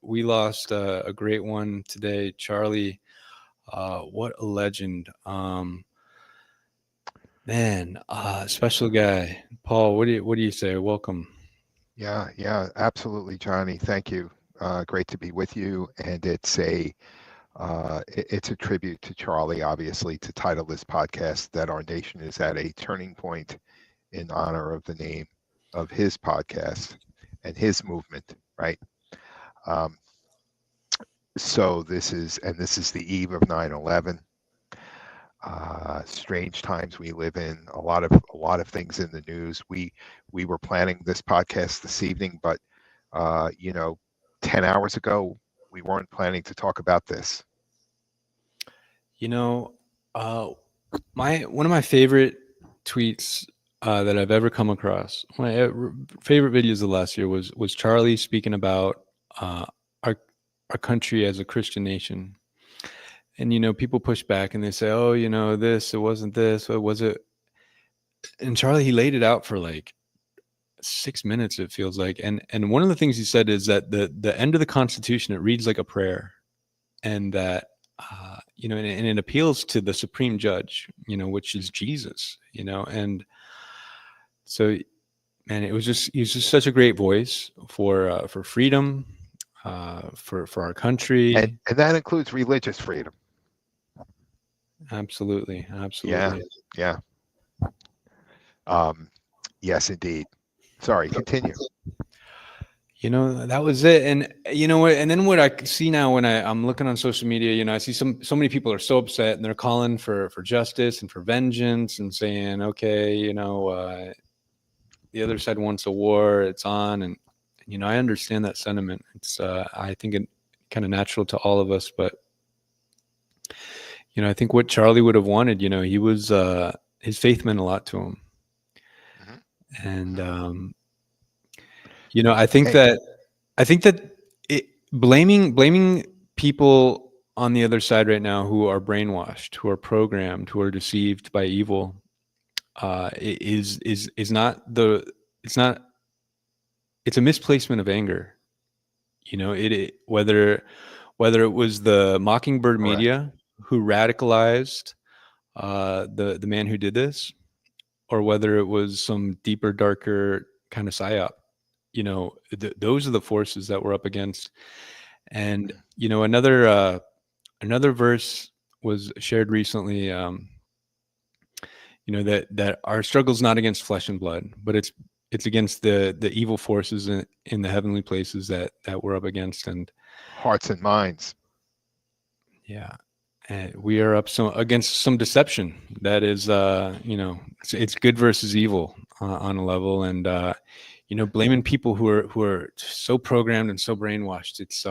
we lost a great one today, Charlie. What a legend. Man, special guy. Paul, what do you say? Welcome. Yeah, absolutely, Johnny. Thank you. Great to be with you. And it's a tribute to Charlie, obviously, to title this podcast that our nation is at a turning point in honor of the name of his podcast and his movement, right? Um, so this is the eve of 9/11. Strange times we live in. A lot of things in the news. We were planning this podcast this evening, but uh, you know, 10 hours ago we weren't planning to talk about this. You know, uh, my one of my favorite tweets that I've ever come across, my favorite videos of last year was Charlie speaking about uh, our our country as a Christian nation. And people push back and they say, "Oh, this, it wasn't this, or was it?" And Charlie, he laid it out for like 6 minutes, it feels like. And one of the things he said is that the end of the Constitution, it reads like a prayer, and that and it appeals to the supreme judge, which is Jesus. And so, man, he was just such a great voice for freedom, for our and country. and that includes religious freedom. Absolutely, Yeah, absolutely. yeah. um yes, indeed. Sorry, continue. That was it. And you know what? And then what I see now when I'm looking on social media, I see so many people are so upset and they're calling for justice and for vengeance and saying, okay, the other side wants a war, it's on. And I understand that sentiment. It's I think it kind of natural to all of us. But I think what Charlie would have wanted, he was his faith meant a lot to him. Hmm. And Hmm. I think Hey, that blaming people on the other side right now who are brainwashed, who are programmed, who are deceived by evil, is not the it's not it's a misplacement of anger. Whether it was the Mockingbird correct. media who radicalized the man who did this, or whether it was some deeper, darker kind of psyop. Those are the forces that we're up against. And Mm. another verse was shared recently. That our struggle is not against flesh and blood, but it's against the evil forces in the heavenly places that we're up against. And Hearts and minds. yeah, and we are up against some deception that is, it's good versus evil on a level. And blaming people who are so programmed and so brainwashed. It's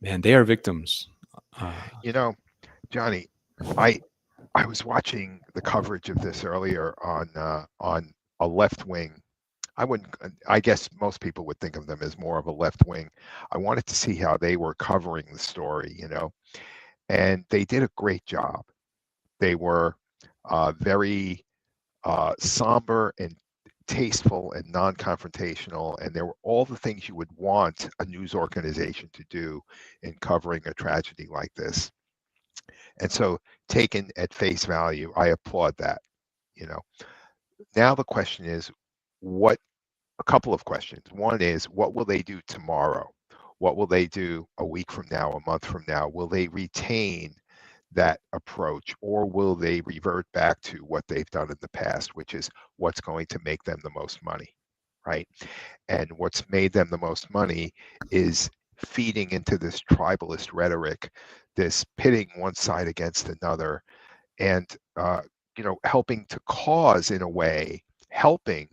man, they are victims. Uh, You know, Johnny, I I was watching the coverage of this earlier on a left wing. I wouldn't. I guess most people would think of them as more of a left wing. I wanted to see how they were covering the story, and they did a great job. They were very somber and tasteful and non-confrontational, and there were all the things you would want a news organization to do in covering a tragedy like this. And so, taken at face value, I applaud that. You know, now the question is, what? A couple of questions. One is, what will they do tomorrow? What will they do a week from now, a month from now? Will they retain that approach, or will they revert back to what they've done in the past, which is what's going to make them the most money, right? And what's made them the most money is feeding into this tribalist rhetoric, this pitting one side against another, and helping to cause, in a way, helping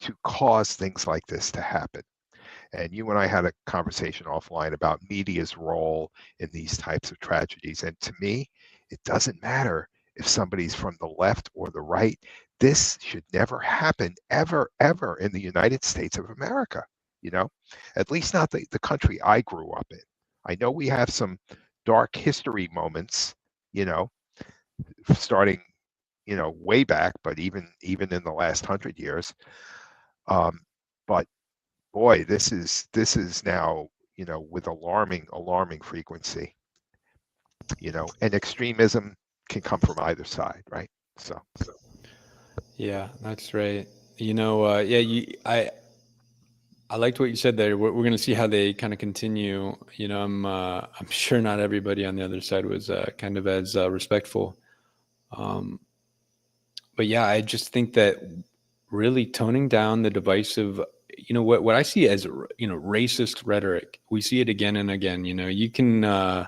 to cause things like this to happen. And you and I had a conversation offline about media's role in these types of tragedies. And to me, it doesn't matter if somebody's from the left or the right. This should never happen, ever, ever in the United States of America, you know, at least not the country I grew up in. I know we have some dark history moments, you know, starting, way back, but even in the last 100 years. Um, but boy, this is now, with alarming frequency, and extremism can come from either side, right? So, Yeah, that's right. Yeah, I liked what you said there. We're going to see how they kind of continue. I'm sure not everybody on the other side was kind of as respectful. Um, but yeah, I just think that really toning down the divisive, what I see as racist rhetoric. We see it again and again. You can, oh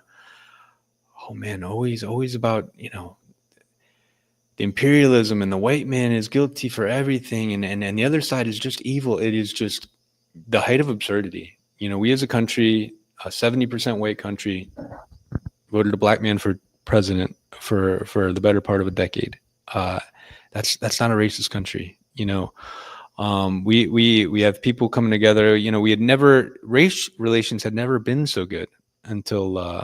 man, always about the imperialism and the white man is guilty for everything, and the other side is just evil. It is just the height of absurdity. We as a country, a 70% white country, voted a black man for president for the better part of a decade. Uh, that's not a racist country. We have people coming together. We had never race relations had never been so good until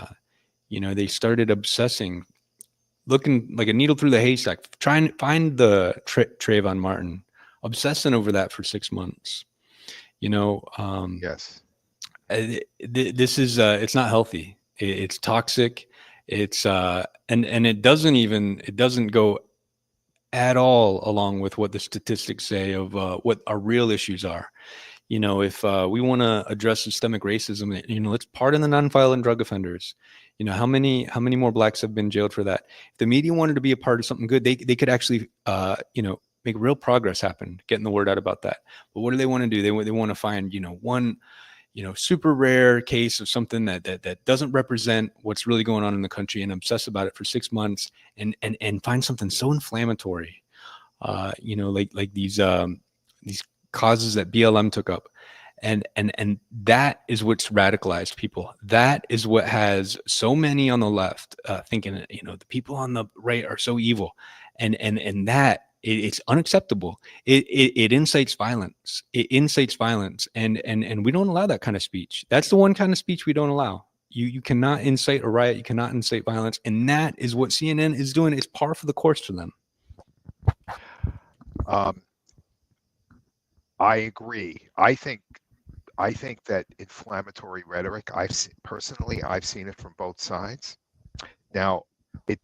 they started obsessing, looking like a needle through the haystack, trying to find the Trayvon Martin, obsessing over that for 6 months. You know, um, yes. this is it's not healthy. It's toxic. It's and it doesn't go at all along with what the statistics say of what our real issues are. If we want to address systemic racism, let's pardon the nonviolent drug offenders. How many more blacks have been jailed for that? If the media wanted to be a part of something good, they could actually make real progress happen, getting the word out about that. But what do they want to do? They want to find one super rare case of something that doesn't represent what's really going on in the country and obsess about it for 6 months and find something so inflammatory, like these causes that BLM took up. And that is what's radicalized people. That is what has so many on the left thinking the people on the right are so evil, and that it's unacceptable. It incites violence. It incites violence, and we don't allow that kind of speech. That's the one kind of speech we don't allow. You cannot incite a riot. You cannot incite violence, and that is what CNN is doing. It's par for the course for them. Um, I agree. I think that inflammatory rhetoric, personally, I've seen it from both sides. Now, it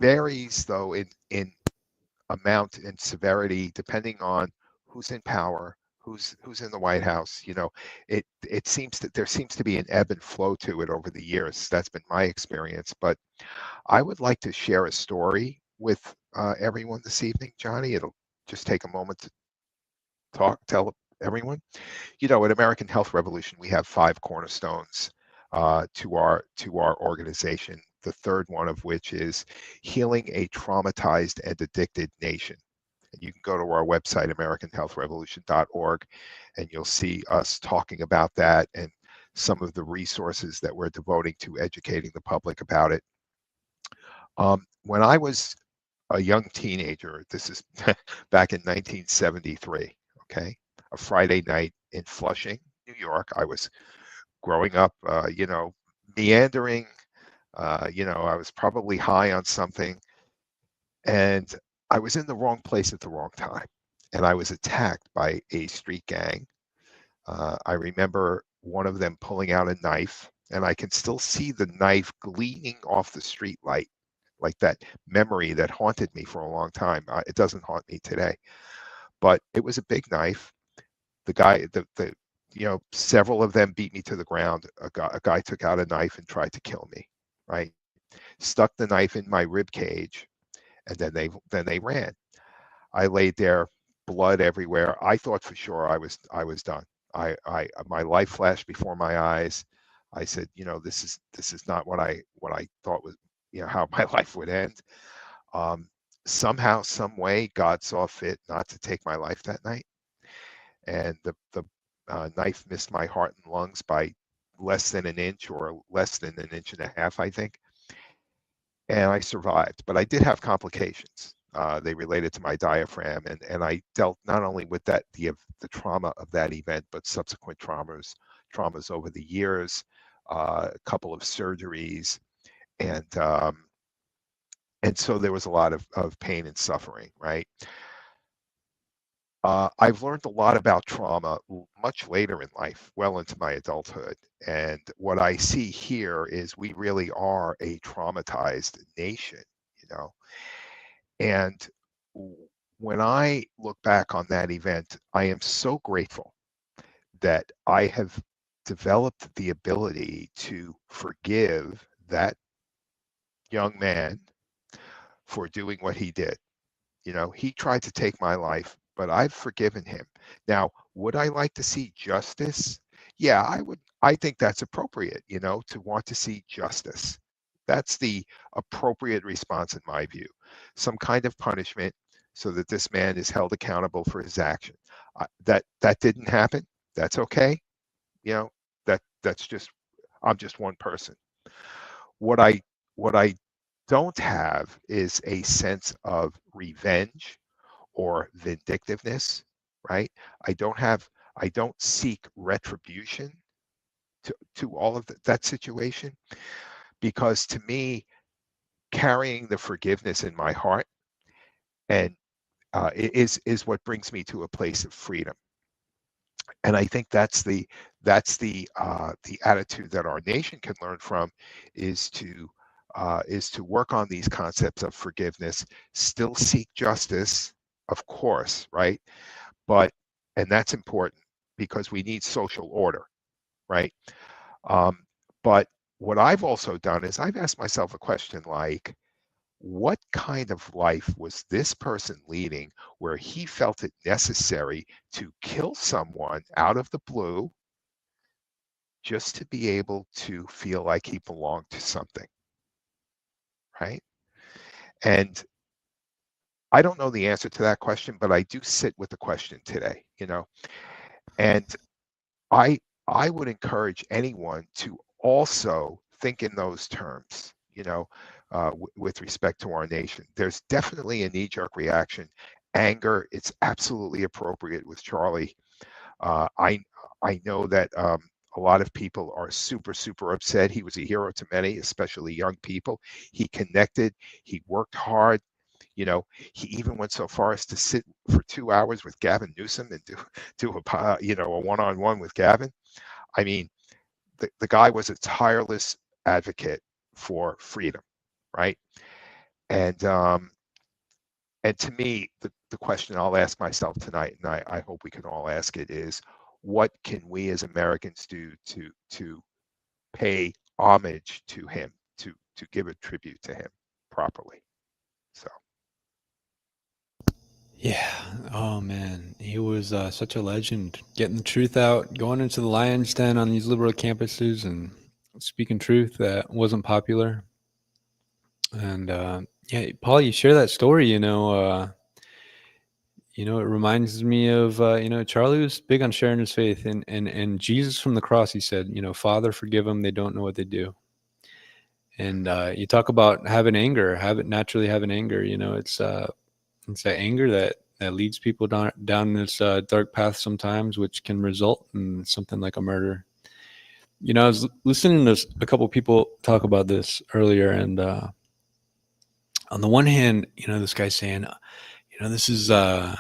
varies though in amount and severity depending on who's in power, who's in the White House. It seems that there seems to be an ebb and flow to it over the years. That's been my experience. But I would like to share a story with everyone this evening, Johnny. It'll just take a moment to tell everyone. At American Health Revolution, we have 5 cornerstones to our organization. The third one of which is healing a traumatized and addicted nation. And you can go to our website, AmericanHealthRevolution.org, and you'll see us talking about that and some of the resources that we're devoting to educating the public about it. When I was a young teenager, this is back in 1973, okay, a Friday night in Flushing, New York. I was growing up, meandering. I was probably high on something, and I was in the wrong place at the wrong time, and I was attacked by a street gang. I remember one of them pulling out a knife, and I can still see the knife gleaming off the street light, like that memory that haunted me for a long time. It doesn't haunt me today, but it was a big knife. The guy, several of them beat me to the ground. A guy took out a knife and tried to kill me, right? Stuck the knife in my rib cage, and then they ran. I laid there, blood everywhere. I thought for sure I was done. My life flashed before my eyes. I said, this is not what I thought was, how my life would end. Um, Somehow, some way, God saw fit not to take my life that night, and the knife missed my heart and lungs by less than an inch, or less than an inch and a half, I think, and I survived. But I did have complications. They related to my diaphragm, and I dealt not only with the trauma of that event, but subsequent traumas over the years, a couple of surgeries, and so there was a lot of pain and suffering, right? I've learned a lot about trauma much later in life, well into my adulthood. And what I see here is we really are a traumatized nation, you know. And when I look back on that event, I am so grateful that I have developed the ability to forgive that young man for doing what he did. You know, he tried to take my life, but I've forgiven him. Now, would I like to see justice? Yeah, I would. I think that's appropriate, you know, to want to see justice. That's the appropriate response in my view. Some kind of punishment so that this man is held accountable for his action. That didn't happen. That's okay. You know, that's just, I'm just one person. What I don't have is a sense of revenge or vindictiveness, right? I don't seek retribution to all of that situation, because to me, carrying the forgiveness in my heart and is what brings me to a place of freedom. And I think that's the attitude that our nation can learn from, is to work on these concepts of forgiveness, still seek justice, of course, right? But, and that's important because we need social order, right? Um, but what I've also done is I've asked myself a question like, what kind of life was this person leading where he felt it necessary to kill someone out of the blue just to be able to feel like he belonged to something, right? And I don't know the answer to that question, but I do sit with the question today, you know. And I I would encourage anyone to also think in those terms, you know, with respect to our nation. There's definitely a knee-jerk reaction, anger. It's absolutely appropriate with Charlie. Uh, I I know that a lot of people are super upset. He was a hero to many, especially young people. He connected. He worked hard. You know, he even went so far as to sit for 2 hours with Gavin Newsom and do a a one-on-one with Gavin. I mean, the guy was a tireless advocate for freedom, right? And and to me, the question I'll ask myself tonight, and I hope we can all ask it, is what can we as Americans do to pay homage to him, to give a tribute to him properly? So Yeah. Oh man, he was such a legend. Getting the truth out, going into the lion's den on these liberal campuses, and speaking truth that wasn't popular. And yeah, Paul, you share that story. It reminds me of Charlie was big on sharing his faith, and Jesus from the cross. He said, Father, forgive them; they don't know what they do. And you talk about having anger, naturally having anger. It's that anger that leads people down this dark path sometimes, which can result in something like a murder. I was listening to a couple people talk about this earlier, and on the one hand, this guy's saying, this is there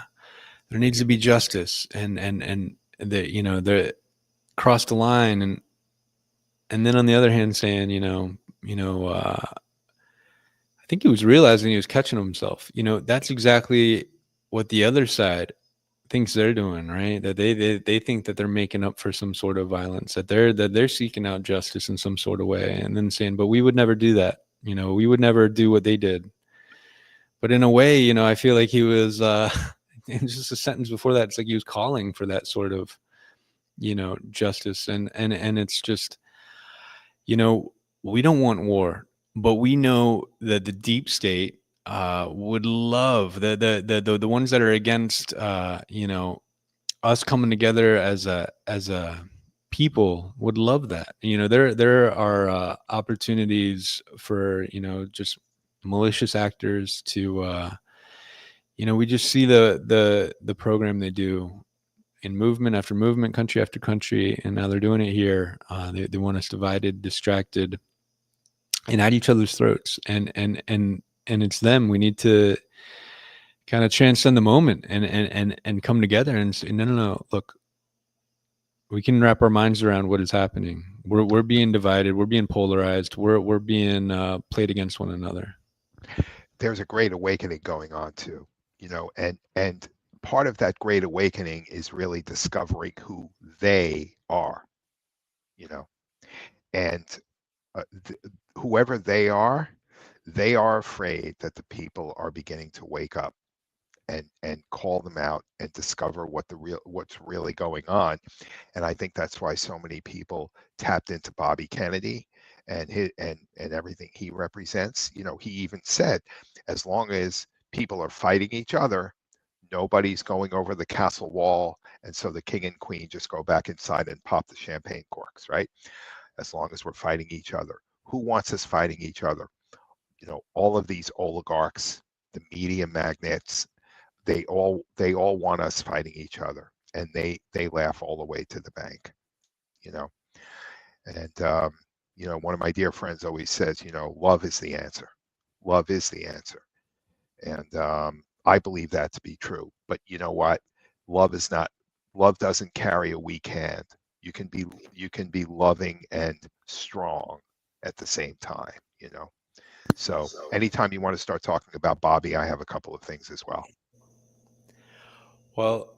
needs to be justice, and they crossed the line, and then on the other hand, saying, I think he was realizing he was catching himself. That's exactly what the other side thinks they're doing, right? That they think that they're making up for some sort of violence, that they're seeking out justice in some sort of way, and then saying, but we would never do that. We would never do what they did. But in a way, I feel like he was in just a sentence before that, it's like he was calling for that sort of, justice. And it's just, we don't want war, but we know that the deep state would love the ones that are against us coming together as a people would love that. There are opportunities for just malicious actors to we just see the program they do in movement after movement, country after country, and now they're doing it here. They want us divided, distracted, and at each other's throats. And it's them. We need to kind of transcend the moment and come together and say, no, no, no, look, we can wrap our minds around what is happening. We're being divided. We're being polarized. We're being played against one another. There's a great awakening going on too, and part of that great awakening is really discovering who they are, and whoever they are afraid that the people are beginning to wake up and call them out and discover what's really going on. And I think that's why so many people tapped into Bobby Kennedy and everything he represents. He even said, as long as people are fighting each other, nobody's going over the castle wall, and so the king and queen just go back inside and pop the champagne corks, right? As long as we're fighting each other. Who wants us fighting each other? All of these oligarchs, the media magnates, they all want us fighting each other, and they laugh all the way to the bank. And one of my dear friends always says, love is the answer. Love is the answer. And I believe that to be true. But you know what? Love doesn't carry a weak hand. You can be loving and strong at the same time, So anytime you want to start talking about Bobby, I have a couple of things as well. Well,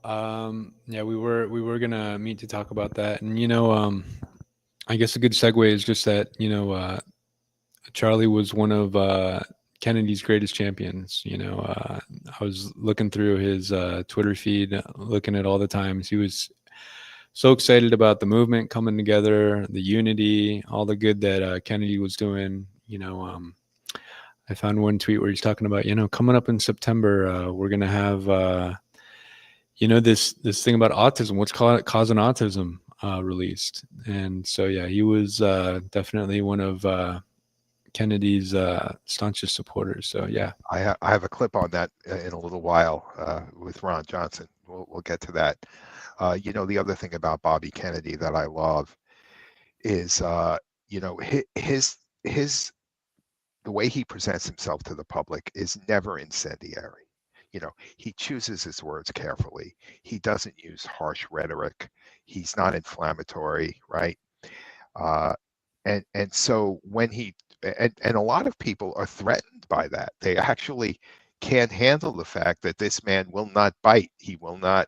yeah, we were gonna meet to talk about that, and I guess a good segue is just that Charlie was one of Kennedy's greatest champions. I was looking through his Twitter feed, looking at all the times he was so excited about the movement coming together, the unity, all the good that Kennedy was doing. I found one tweet where he's talking about, coming up in September, we're gonna have this thing about autism, what's causing autism, released. And so yeah, he was definitely one of Kennedy's staunchest supporters. So yeah, I have a clip on that in a little while with Ron Johnson. We'll get to that. The other thing about Bobby Kennedy that I love is his the way he presents himself to the public is never incendiary. He chooses his words carefully. He doesn't use harsh rhetoric. He's not inflammatory, right? And so when and a lot of people are threatened by that. They actually can't handle the fact that this man will not bite. He will not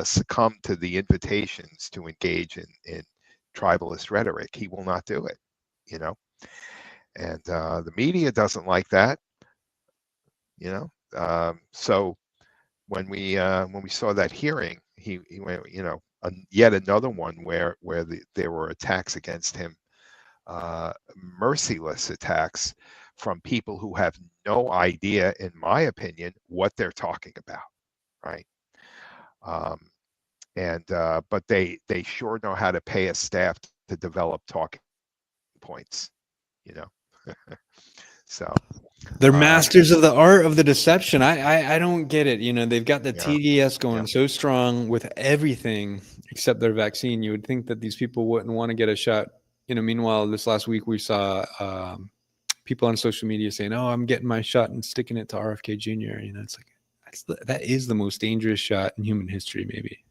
succumb to the invitations to engage in tribalist rhetoric. He will not do it, and the media doesn't like that, so when we saw that hearing, he went, yet another one where there were attacks against him, merciless attacks from people who have no idea, in my opinion, what they're talking about, right? But they sure know how to pay a staff to develop talking points, So they're masters of the art of the deception. I don't get it. They've got the TDS going so strong with everything except their vaccine. You would think that these people wouldn't want to get a shot. Meanwhile, this last week we saw people on social media saying, "Oh, I'm getting my shot and sticking it to RFK Jr." It's like that is the most dangerous shot in human history. Maybe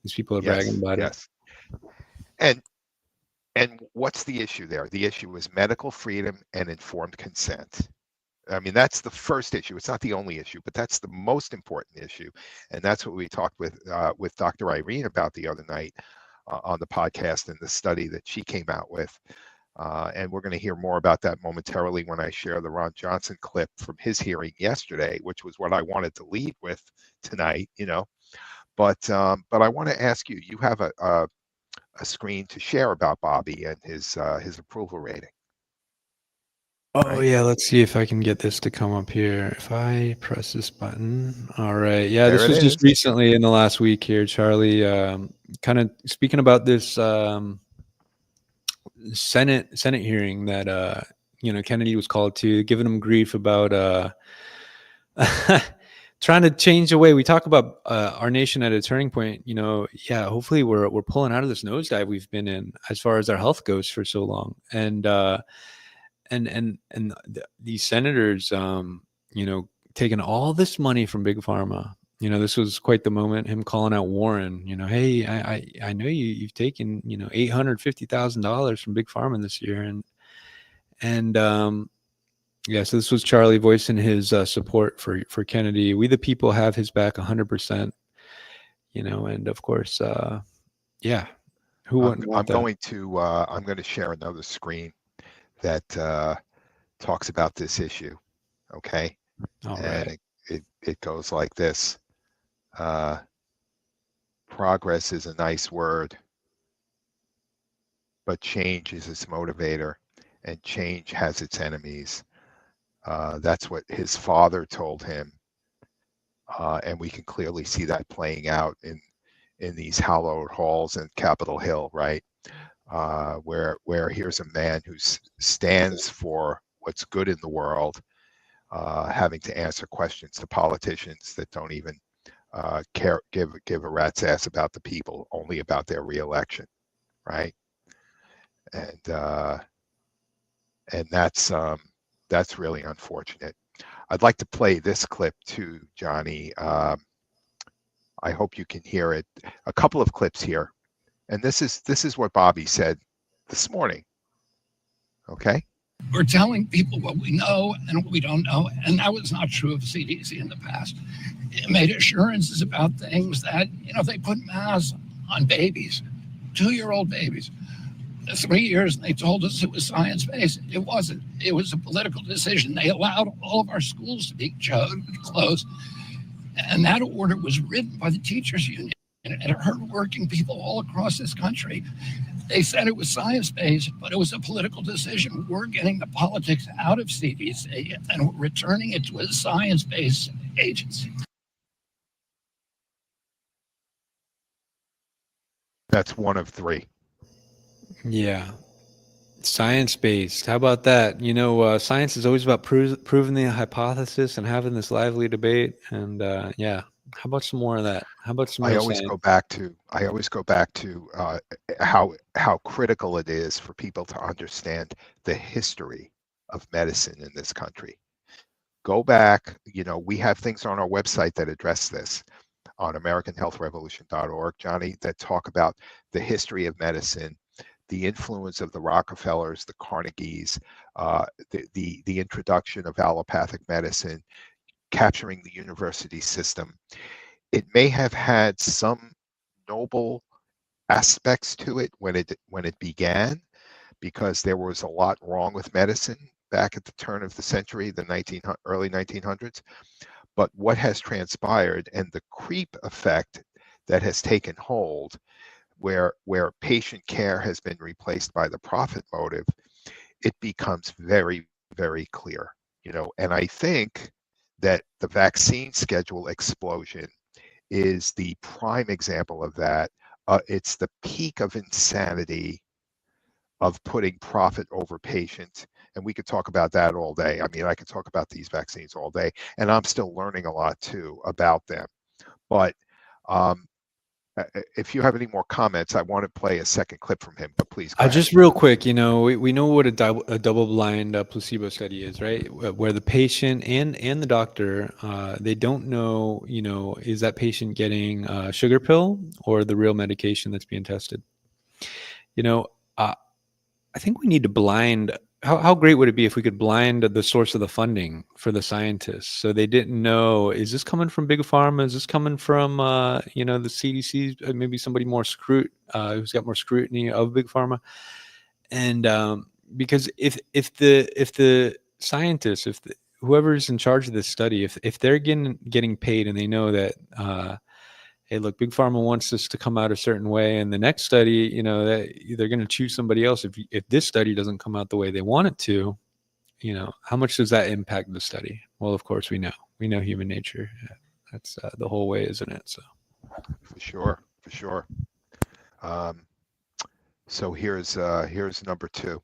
these people are bragging about it. And what's the issue there? The issue is medical freedom and informed consent. I mean, that's the first issue. It's not the only issue, but that's the most important issue. And that's what we talked with Dr. Irene about the other night on the podcast, and the study that she came out with. And we're going to hear more about that momentarily when I share the Ron Johnson clip from his hearing yesterday, which was what I wanted to lead with tonight, But I want to ask you, you have a screen to share about Bobby and his approval rating. Oh, right? Yeah, let's see if I can get this to come up here. If I press this button. All right. Yeah, this was just recently in the last week here, Charlie, kind of speaking about this Senate hearing that Kennedy was called to, giving him grief about trying to change the way we talk about our nation at a turning point. Hopefully we're pulling out of this nosedive we've been in as far as our health goes for so long. And these senators, taken all this money from Big Pharma. This was quite the moment, him calling out Warren, hey, I know you've taken, $850,000 from Big Pharma this year. And yeah, so this was Charlie voicing his support for Kennedy. We the people have his back 100%, and of course, yeah, who wouldn't want that? I'm going to share another screen that talks about this issue. Okay. All and right. it goes like this. Progress is a nice word, but change is its motivator, and change has its enemies. That's what his father told him, and we can clearly see that playing out in these hallowed halls in Capitol Hill, right? Where here's a man who stands for what's good in the world, having to answer questions to politicians that don't even give a rat's ass about the people, only about their reelection, right? And that's really unfortunate. I'd like to play this clip too, Johnny. I hope you can hear it. A couple of clips here, and this is what Bobby said this morning. Okay. We're telling people what we know and what we don't know, and that was not true of CDC in the past. It made assurances about things that, they put masks on babies, 2-year-old babies. 3 years, and they told us it was science-based. It wasn't. It was a political decision. They allowed all of our schools to be closed, and that order was written by the teachers union, and it hurt working people all across this country. They said it was science-based, but it was a political decision. We're getting the politics out of CDC, and we're returning it to a science-based agency. That's one of three. Yeah. Science-based. How about that? Science is always about proving the hypothesis and having this lively debate. And yeah, how about some more of that? How about some more I always go back to how critical it is for people to understand the history of medicine in this country. Go back, we have things on our website that address this on AmericanHealthRevolution.org, Johnny, that talk about the history of medicine, the influence of the Rockefellers, the Carnegies, the introduction of allopathic medicine, capturing the university system. It may have had some noble aspects to it when it began, because there was a lot wrong with medicine back at the turn of the century, the early 1900s. But what has transpired and the creep effect that has taken hold, where patient care has been replaced by the profit motive, it becomes very, very clear. And I think that the vaccine schedule explosion is the prime example of that. It's the peak of insanity of putting profit over patient. And we could talk about that all day. I mean, I could talk about these vaccines all day, and I'm still learning a lot too about them. But if you have any more comments, I want to play a second clip from him, but please go ahead. Just real quick, we know what a double-blind placebo study is, right? Where the patient and the doctor, they don't know, is that patient getting a sugar pill or the real medication that's being tested? I think we need to blind. How great would it be if we could blind the source of the funding for the scientists, so they didn't know, is this coming from Big Pharma? Is this coming from the CDC? Maybe somebody more who's got more scrutiny of Big Pharma. And because if the scientists, whoever's in charge of this study, if they're getting paid and they know that hey, look, Big Pharma wants this to come out a certain way, and the next study, that they're going to choose somebody else. If this study doesn't come out the way they want it to, how much does that impact the study? Well, of course, we know human nature. That's the whole way, isn't it? So, for sure. So here's number 2.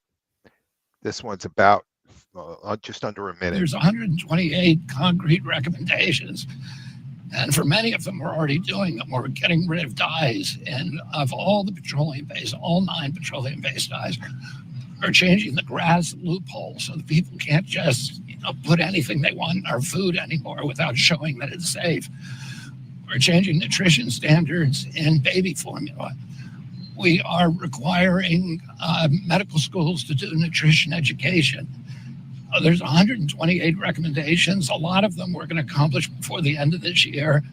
This one's about just under a minute. There's 128 concrete recommendations. And for many of them, we're already doing them. We're getting rid of dyes. And of all the petroleum-based, all 9 petroleum-based dyes, we're changing the GRAS loophole so that people can't just, put anything they want in our food anymore without showing that it's safe. We're changing nutrition standards in baby formula. We are requiring medical schools to do nutrition education. There's 128 recommendations. A lot of them we're going to accomplish before the end of this year.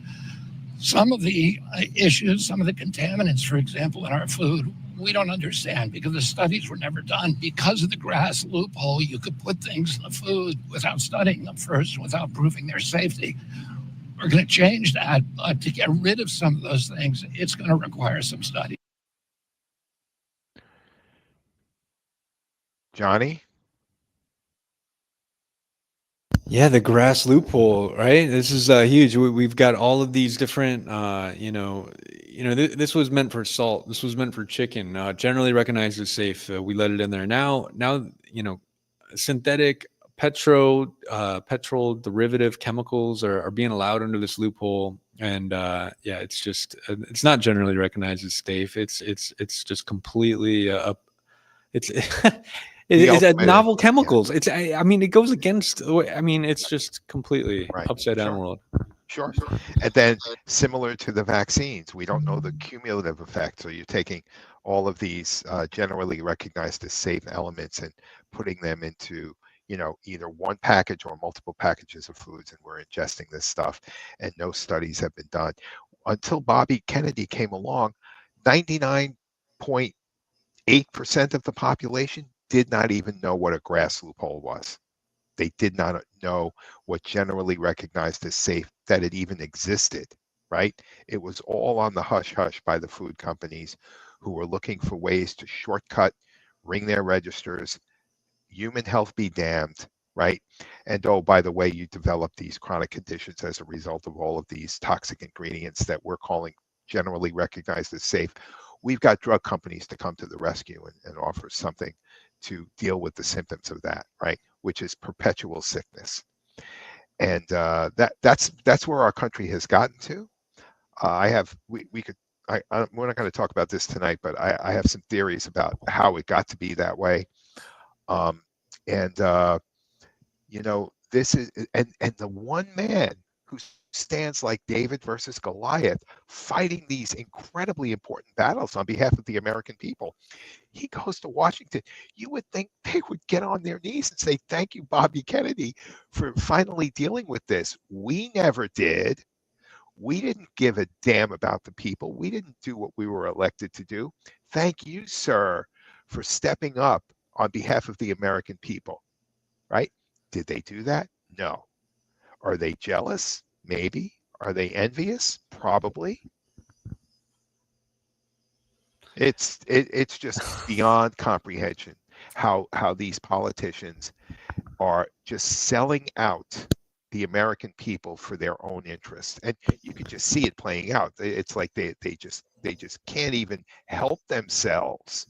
Some of the issues, some of the contaminants, for example, in our food, we don't understand because the studies were never done. Because of the GRAS loophole, you could put things in the food without studying them first, without proving their safety. We're going to change that, but to get rid of some of those things, it's going to require some study. Johnny? Yeah, the grass loophole, right? This is huge. We've got all of these different, this was meant for salt. This was meant for chicken. Generally recognized as safe. We let it in there. Now, synthetic petrol derivative chemicals are being allowed under this loophole, and it's just it's not generally recognized as safe. It's just completely It's novel chemicals. Yeah. It goes against. It's just completely upside down world. Sure. And then similar to the vaccines, we don't know the cumulative effect. So you're taking all of these generally recognized as safe elements and putting them into, either one package or multiple packages of foods, and we're ingesting this stuff, and no studies have been done. Until Bobby Kennedy came along, 99.8% of the population did not even know what a GRAS loophole was. They did not know what generally recognized as safe, that it even existed, right? It was all on the hush hush by the food companies who were looking for ways to shortcut, ring their registers, human health be damned, right? And oh, by the way, you develop these chronic conditions as a result of all of these toxic ingredients that we're calling generally recognized as safe. We've got drug companies to come to the rescue and offer something to deal with the symptoms of that, right? Which is perpetual sickness. And that's where our country has gotten to. We're not going to talk about this tonight, but I have some theories about how it got to be that way. This is, and the one man who stands like David versus Goliath, fighting these incredibly important battles on behalf of the American people. He goes to Washington. You would think they would get on their knees and say, thank you, Bobby Kennedy, for finally dealing with this. We never did. We didn't give a damn about the people. We didn't do what we were elected to do. Thank you, sir, for stepping up on behalf of the American people, right? Did they do that? No. Are they jealous? Maybe. Are they envious? Probably. It's just beyond comprehension how these politicians are just selling out the American people for their own interests, and you can just see it playing out. It's like they just can't even help themselves,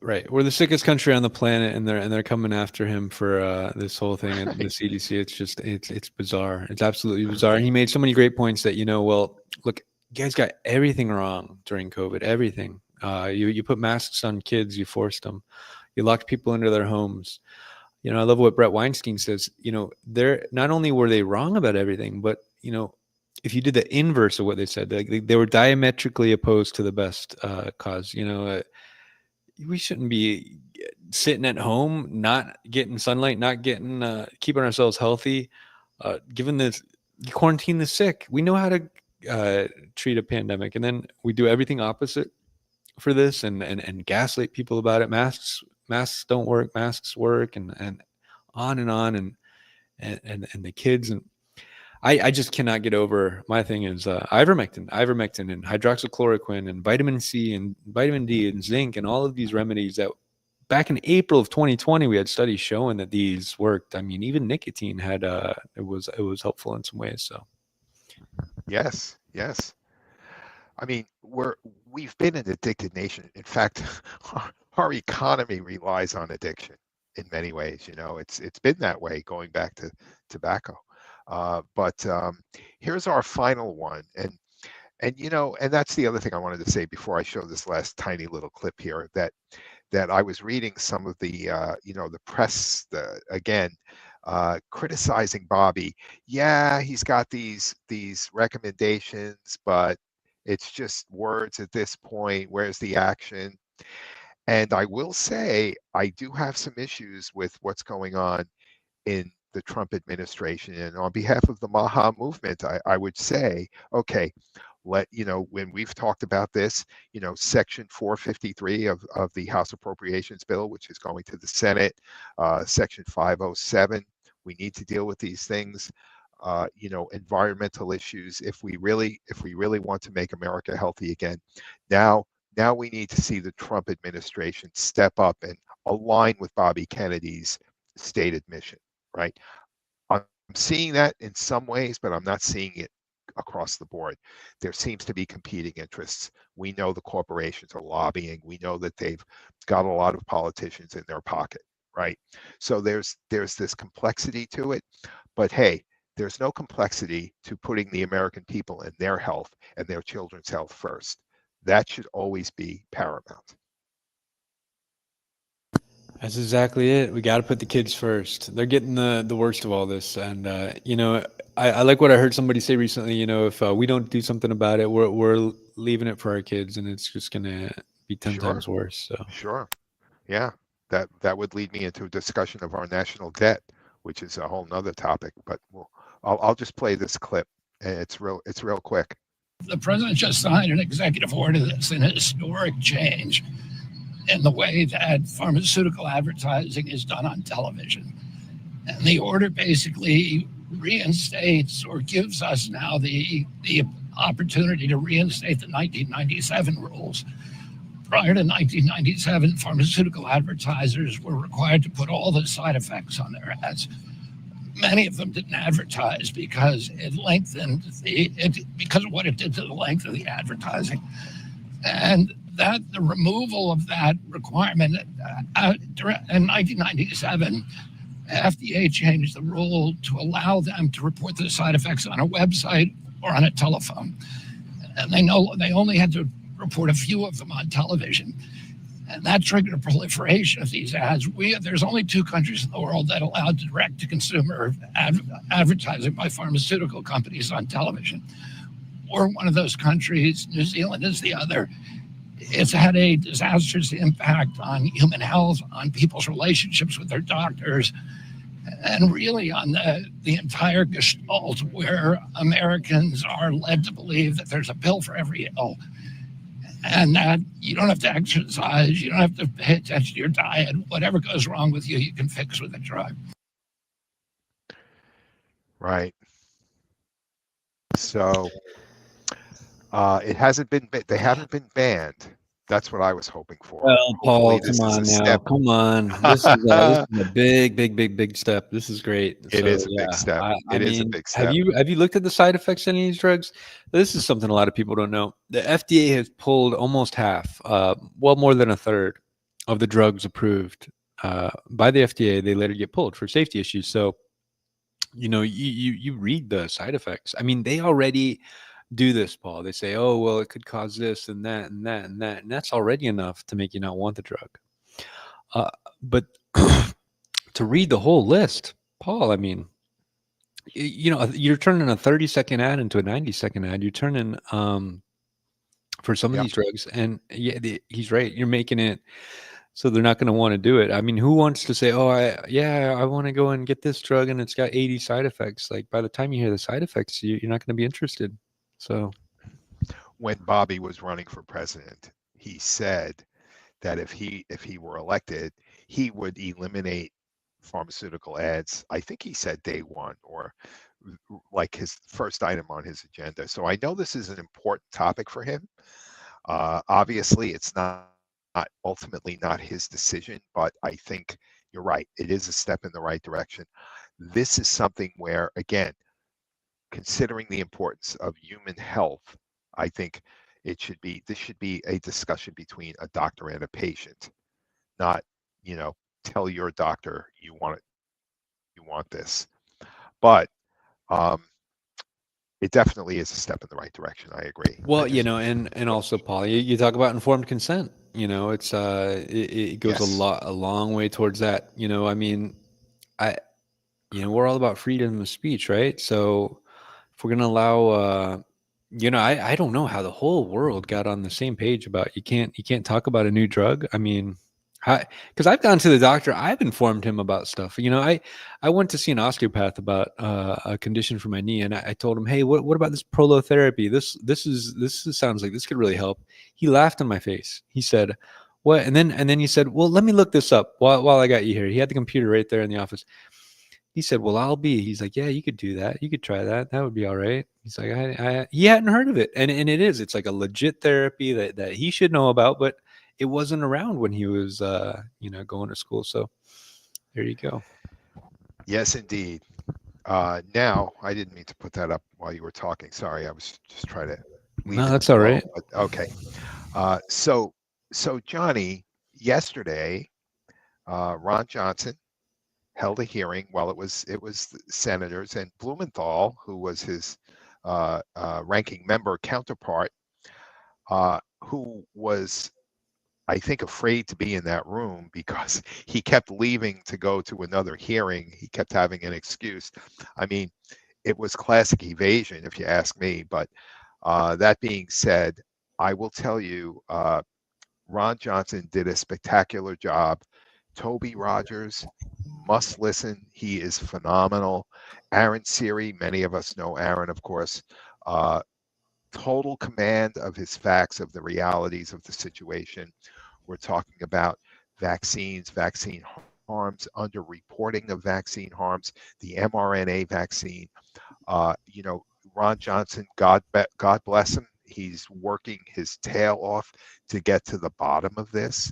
Right. We're the sickest country on the planet, and they're coming after him for this whole thing at the CDC. It's just it's bizarre. It's absolutely bizarre. And he made so many great points that well, look, you guys got everything wrong during COVID. Everything. You put masks on kids. You forced them. You locked people into their homes. I love what Brett Weinstein says. They're not only were they wrong about everything, but if you did the inverse of what they said, they were diametrically opposed to the best cause. We shouldn't be sitting at home, not getting sunlight, not getting keeping ourselves healthy. Given this, you quarantine the sick. We know how to treat a pandemic, and then we do everything opposite for this, and gaslight people about it. Masks don't work. Masks work, and on and on, and the kids and. I just cannot get over. My thing is ivermectin, and hydroxychloroquine, and vitamin C, and vitamin D, and zinc, and all of these remedies that back in April of 2020 we had studies showing that these worked. Even nicotine had it was helpful in some ways. So yes. We've been an addicted nation. In fact, our economy relies on addiction in many ways. It's been that way going back to tobacco. But here's our final one, and that's the other thing I wanted to say before I show this last tiny little clip here, that that I was reading some of the the press again criticizing Bobby. Yeah, he's got these recommendations, but it's just words at this point. Where's the action? And I will say I do have some issues with what's going on in the Trump administration. And on behalf of the Maha movement, I would say, okay, when we've talked about this, Section 453 of the House Appropriations Bill, which is going to the Senate, Section 507, we need to deal with these things. Environmental issues. If we really want to make America healthy again, now we need to see the Trump administration step up and align with Bobby Kennedy's stated mission. Right? I'm seeing that in some ways, but I'm not seeing it across the board. There seems to be competing interests. We know the corporations are lobbying. We know that they've got a lot of politicians in their pocket, right? So there's this complexity to it, but hey, there's no complexity to putting the American people and their health and their children's health first. That should always be paramount. That's exactly it. We got to put the kids first. They're getting the worst of all this. And, I like what I heard somebody say recently, if we don't do something about it, we're leaving it for our kids, and it's just going to be 10 Sure. times worse. So Sure. Yeah. That would lead me into a discussion of our national debt, which is a whole nother topic, but I'll just play this clip. It's real quick. The president just signed an executive order that's an historic change in the way that pharmaceutical advertising is done on television. And the order basically reinstates or gives us now the opportunity to reinstate the 1997 rules. Prior to 1997, pharmaceutical advertisers were required to put all the side effects on their ads. Many of them didn't advertise because it lengthened because of what it did to the length of the advertising. And the removal of that requirement in 1997, FDA changed the rule to allow them to report the side effects on a website or on a telephone. And they only had to report a few of them on television. And that triggered a proliferation of these ads. There's only 2 countries in the world that allow direct-to-consumer advertising by pharmaceutical companies on television. We're one of those countries. New Zealand is the other. It's had a disastrous impact on human health, on people's relationships with their doctors, and really on the entire gestalt where Americans are led to believe that there's a pill for every ill, and that you don't have to exercise, you don't have to pay attention to your diet. Whatever goes wrong with you, you can fix with a drug. Right. So they haven't been banned. That's what I was hoping for. Well, Paul, Hopefully come on now. step. Come on. This is a big step. This is great. It is a big step. It is a big step. Have you looked at the side effects of any of these drugs? This is something a lot of people don't know. The FDA has pulled almost half, more than a third of the drugs approved by the FDA. They later get pulled for safety issues. So, you read the side effects. I mean, they already do this, Paul. They say, oh, well, it could cause this and that and that and that. And that's already enough to make you not want the drug. But to read the whole list, Paul, I mean, you're turning a 30-second ad into a 90-second ad. You're turning for some of these drugs. And yeah, he's right. You're making it so they're not going to want to do it. I mean, who wants to say, oh, I want to go and get this drug and it's got 80 side effects. Like by the time you hear the side effects, you're not going to be interested. So when Bobby was running for president, he said that if he were elected, he would eliminate pharmaceutical ads. I think he said day one, or like his first item on his agenda. So I know this is an important topic for him. Obviously, it's not ultimately not his decision, but I think you're right. It is a step in the right direction. This is something where, again, considering the importance of human health, I think this should be a discussion between a doctor and a patient, not, tell your doctor you want this. But it definitely is a step in the right direction. I agree. Well, and also, Paul, you talk about informed consent. It's it goes Yes. a long way towards that. I mean, I we're all about freedom of speech, right? So if we're gonna allow, I don't know how the whole world got on the same page about you can't talk about a new drug. I mean, because I've gone to the doctor, I've informed him about stuff. I went to see an osteopath about a condition for my knee, and I told him, hey, what about this prolotherapy? Sounds like this could really help. He laughed in my face. He said, what? And then he said, well, let me look this up while I got you here. He had the computer right there in the office. He said, well, he's like, yeah, you could do that. You could try that. That would be all right. He's like, he hadn't heard of it. And it's like a legit therapy that he should know about, but it wasn't around when he was, going to school. So there you go. Yes, indeed. Now, I didn't mean to put that up while you were talking. Sorry, I was just trying to leave No, it that's all flow, right. but okay. So Johnny, yesterday, Ron Johnson held a hearing. Well, it was the senators, and Blumenthal, who was his ranking member counterpart, who was, I think, afraid to be in that room because he kept leaving to go to another hearing. He kept having an excuse. I mean, it was classic evasion, if you ask me. But that being said, I will tell you, Ron Johnson did a spectacular job. Toby Rogers must listen. He is phenomenal. Aaron Siri, many of us know Aaron, of course. Total command of his facts, of the realities of the situation. We're talking about vaccines, vaccine harms, underreporting of vaccine harms, the mRNA vaccine. Ron Johnson, God bless him. He's working his tail off to get to the bottom of this,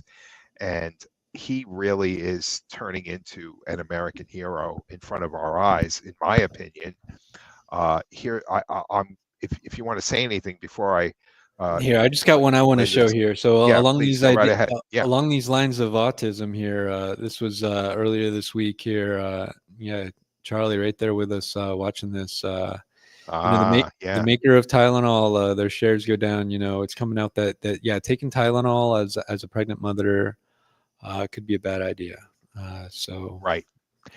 and he really is turning into an American hero in front of our eyes, in my opinion. Here, I'm. If you want to say anything before I Here, I just got one I want to play show this. here. So Yeah, please go right ahead. Yeah. along these lines of autism here, this was earlier this week here. Yeah, Charlie right there with us watching this. The Yeah. maker of Tylenol, their shares go down. It's coming out that taking Tylenol as a pregnant mother could be a bad idea. So Right.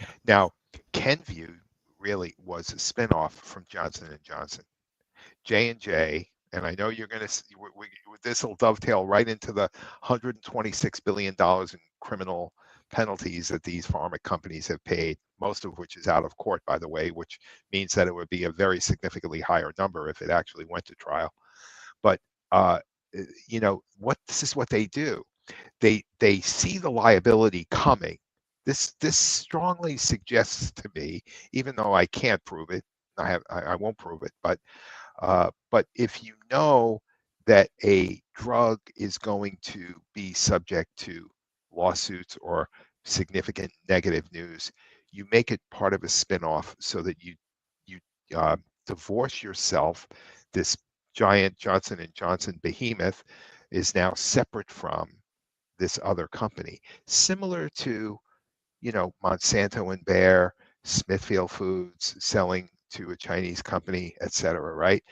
yeah. Now, Kenvue really was a spinoff from Johnson and Johnson. J&J, and I know you're going to, this will dovetail right into the $126 billion in criminal penalties that these pharma companies have paid, most of which is out of court, by the way, which means that it would be a very significantly higher number if it actually went to trial. But, this is what they do. They see the liability coming. This strongly suggests to me, even though I can't prove it, I won't prove it, but if you know that a drug is going to be subject to lawsuits or significant negative news, you make it part of a spinoff so that you divorce yourself. This giant Johnson and Johnson behemoth is now separate from this other company, similar to Monsanto and Bayer, Smithfield Foods selling to a Chinese company, et cetera, right?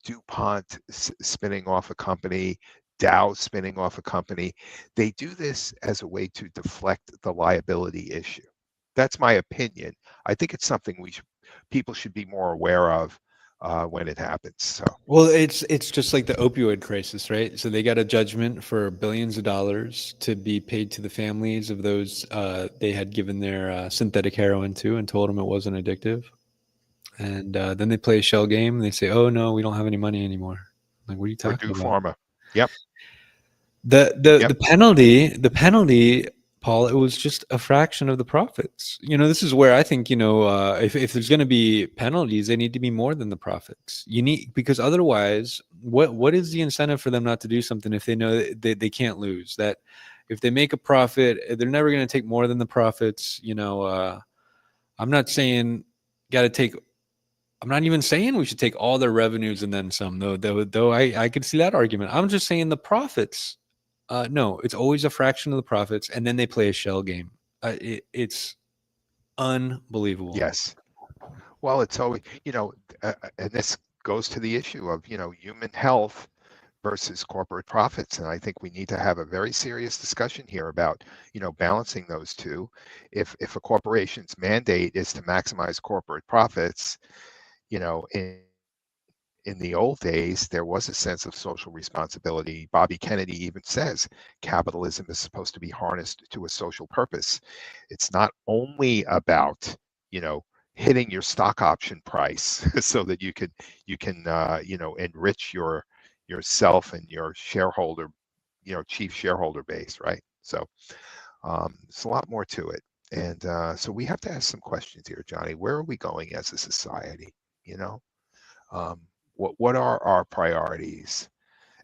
DuPont spinning off a company, Dow spinning off a company. They do this as a way to deflect the liability issue. That's my opinion. I think it's something people should be more aware of when it happens. So. Well, it's just like the opioid crisis, right? So they got a judgment for billions of dollars to be paid to the families of those they had given their synthetic heroin to and told them it wasn't addictive. And then they play a shell game and they say, "Oh no, we don't have any money anymore." Like, what are you talking Purdue about? Pharma. Yep. The penalty, Paul, it was just a fraction of the profits. This is where I think, if there's going to be penalties, they need to be more than the profits. Because otherwise, what is the incentive for them not to do something if they know that they can't lose? That if they make a profit, they're never going to take more than the profits. I'm not saying got to take. I'm not even saying we should take all their revenues and then some, though I could see that argument. I'm just saying the profits. No, it's always a fraction of the profits, and then they play a shell game. It's unbelievable. Yes. Well, it's always, and this goes to the issue of, human health versus corporate profits. And I think we need to have a very serious discussion here about, balancing those two. If a corporation's mandate is to maximize corporate profits, in the old days, there was a sense of social responsibility. Bobby Kennedy even says capitalism is supposed to be harnessed to a social purpose. It's not only about, hitting your stock option price so that you can, enrich yourself and your shareholder, chief shareholder base, right? So there's a lot more to it. And so we have to ask some questions here, Johnny. Where are we going as a society? What are our priorities?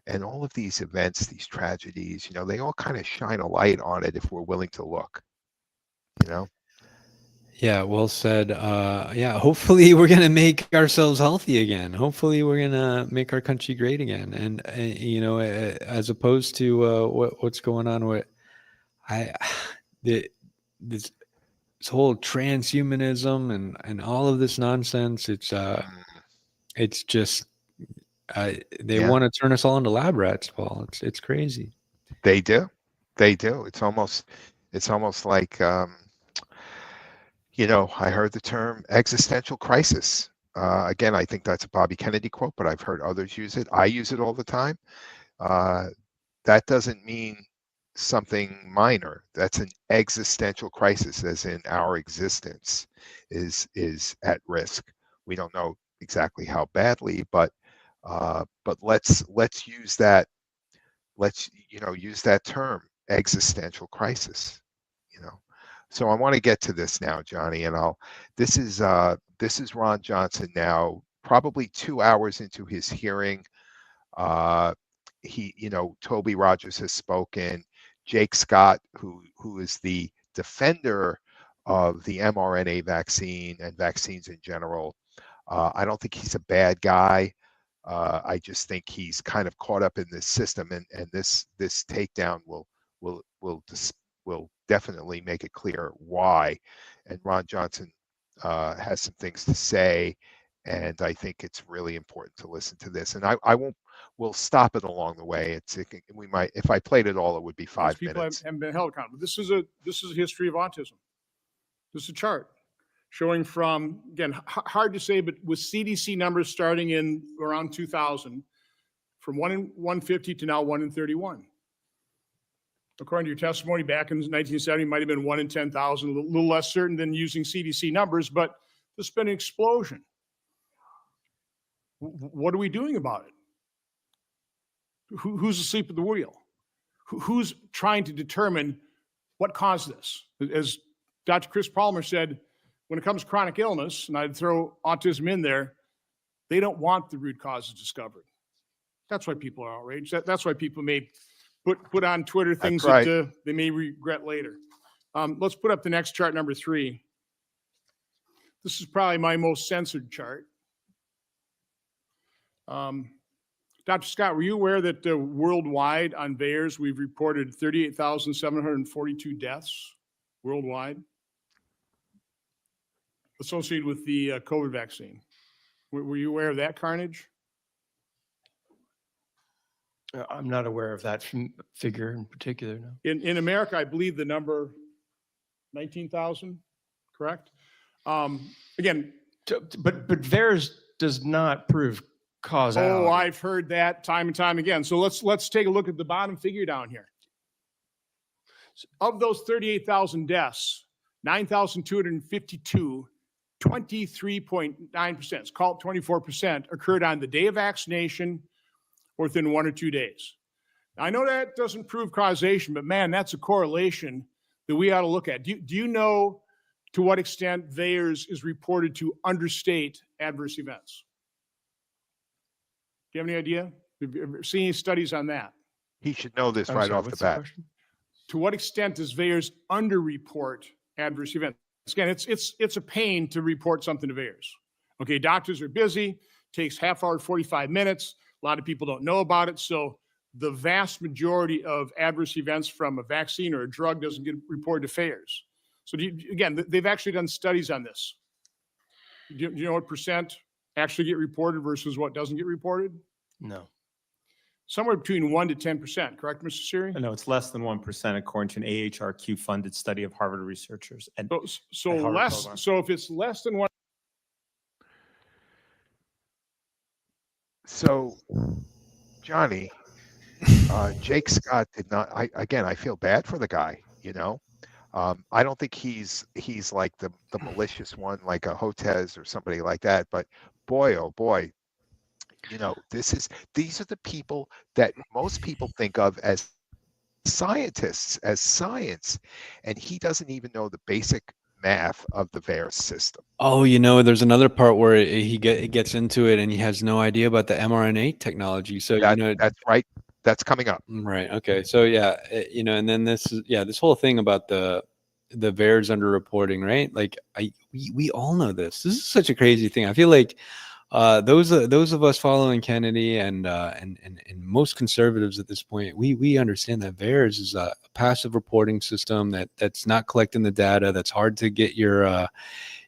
And all of these events, these tragedies, they all kind of shine a light on it if we're willing to look, Yeah, well said. Yeah, hopefully we're gonna make ourselves healthy again. Hopefully we're gonna make our country great again. And as opposed to what's going on with I the this whole transhumanism and all of this nonsense. It's just they Yeah. want to turn us all into lab rats, Paul. It's crazy. They do. It's almost like, I heard the term existential crisis. Again, I think that's a Bobby Kennedy quote, but I've heard others use it. I use it all the time. That doesn't mean something minor. That's an existential crisis, as in our existence is at risk. We don't know exactly how badly, but let's use that. Let's use that term, existential crisis. So I want to get to this now, Johnny, and this is Ron Johnson now, probably 2 hours into his hearing. Toby Rogers has spoken. Jake Scott, who is the defender of the mRNA vaccine and vaccines in general, I don't think he's a bad guy. I just think he's kind of caught up in this system, and this takedown will definitely make it clear why. And Ron Johnson has some things to say, and I think it's really important to listen to this. And we'll stop it along the way. We might, if I played it all, it would be 5 minutes. People haven't been held accountable. This is a history of autism. This is a chart showing from, again, hard to say, but with CDC numbers starting in around 2000, from 1 in 150 to now 1 in 31. According to your testimony back in 1970, it might have been 1 in 10,000, a little less certain than using CDC numbers, but there's been an explosion. What are we doing about it? Who's asleep at the wheel? Who's trying to determine what caused this? As Dr. Chris Palmer said, when it comes to chronic illness, and I'd throw autism in there, they don't want the root causes discovered. That's why people are outraged. That's why people may put on Twitter things that they may regret later. Let's put up the next chart, number 3. This is probably my most censored chart. Dr. Scott, were you aware that worldwide on VAERS, we've reported 38,742 deaths worldwide associated with the COVID vaccine? Were you aware of that carnage? I'm not aware of that figure in particular, no. In America, I believe the number 19,000, correct? Again, But VAERS does not prove causality. oh, I've heard that time and time again. So let's take a look at the bottom figure down here. Of those 38,000 deaths, 9,252, 23.9%, it's called 24%, occurred on the day of vaccination or within 1 or 2 days. Now, I know that doesn't prove causation, but man, that's a correlation that we ought to look at. Do you know to what extent VAERS is reported to understate adverse events? Do you have any idea? Have you ever seen any studies on that? He should know this I'm right sorry, off the what's bat. question? To what extent does VAERS underreport adverse events? Again, it's a pain to report something to VAERS. Okay, doctors are busy, takes half hour, 45 minutes. A lot of people don't know about it. So the vast majority of adverse events from a vaccine or a drug doesn't get reported to VAERS. So again, they've actually done studies on this. Do you know what percent actually get reported versus what doesn't get reported? No. somewhere between 1 to 10%, correct, Mr. Siri? No, it's less than 1% according to an AHRQ funded study of Harvard researchers. And So At Harvard less, program. so if it's less than 1, So, Johnny, Jake Scott did not. I feel bad for the guy. You know, I don't think he's like the malicious one, like a Hotez or somebody like that. But boy, oh boy, you know, these are the people that most people think of as scientists, as science, and he doesn't even know the basic math of the VAERS system. Oh, you know, there's another part where it gets into it and he has no idea about the mRNA technology. So, you know, That's right. That's coming up. right. Okay. So yeah, you know, and then this whole thing about the VAERS underreporting, right? Like we all know this. This is such a crazy thing. I feel like those of us following Kennedy and most conservatives at this point, we understand that VAERS is a passive reporting system that's not collecting the data, that's hard to get your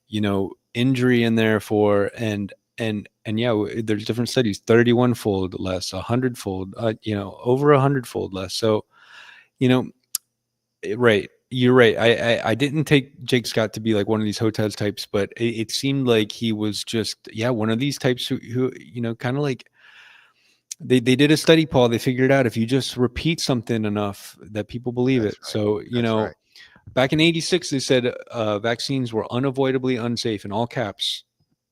you know, injury in there for, and yeah, there's different studies, 31-fold less, 100-fold, you know, over 100-fold less. So, you know, right. You're right. I didn't take Jake Scott to be like one of these Hotez types, but it seemed like he was just, yeah, one of these types who you know, kind of like they did a study, Paul. They figured out if you just repeat something enough that people believe That's it. right. So, you That's know, right. back in '86, they said vaccines were unavoidably unsafe in all caps.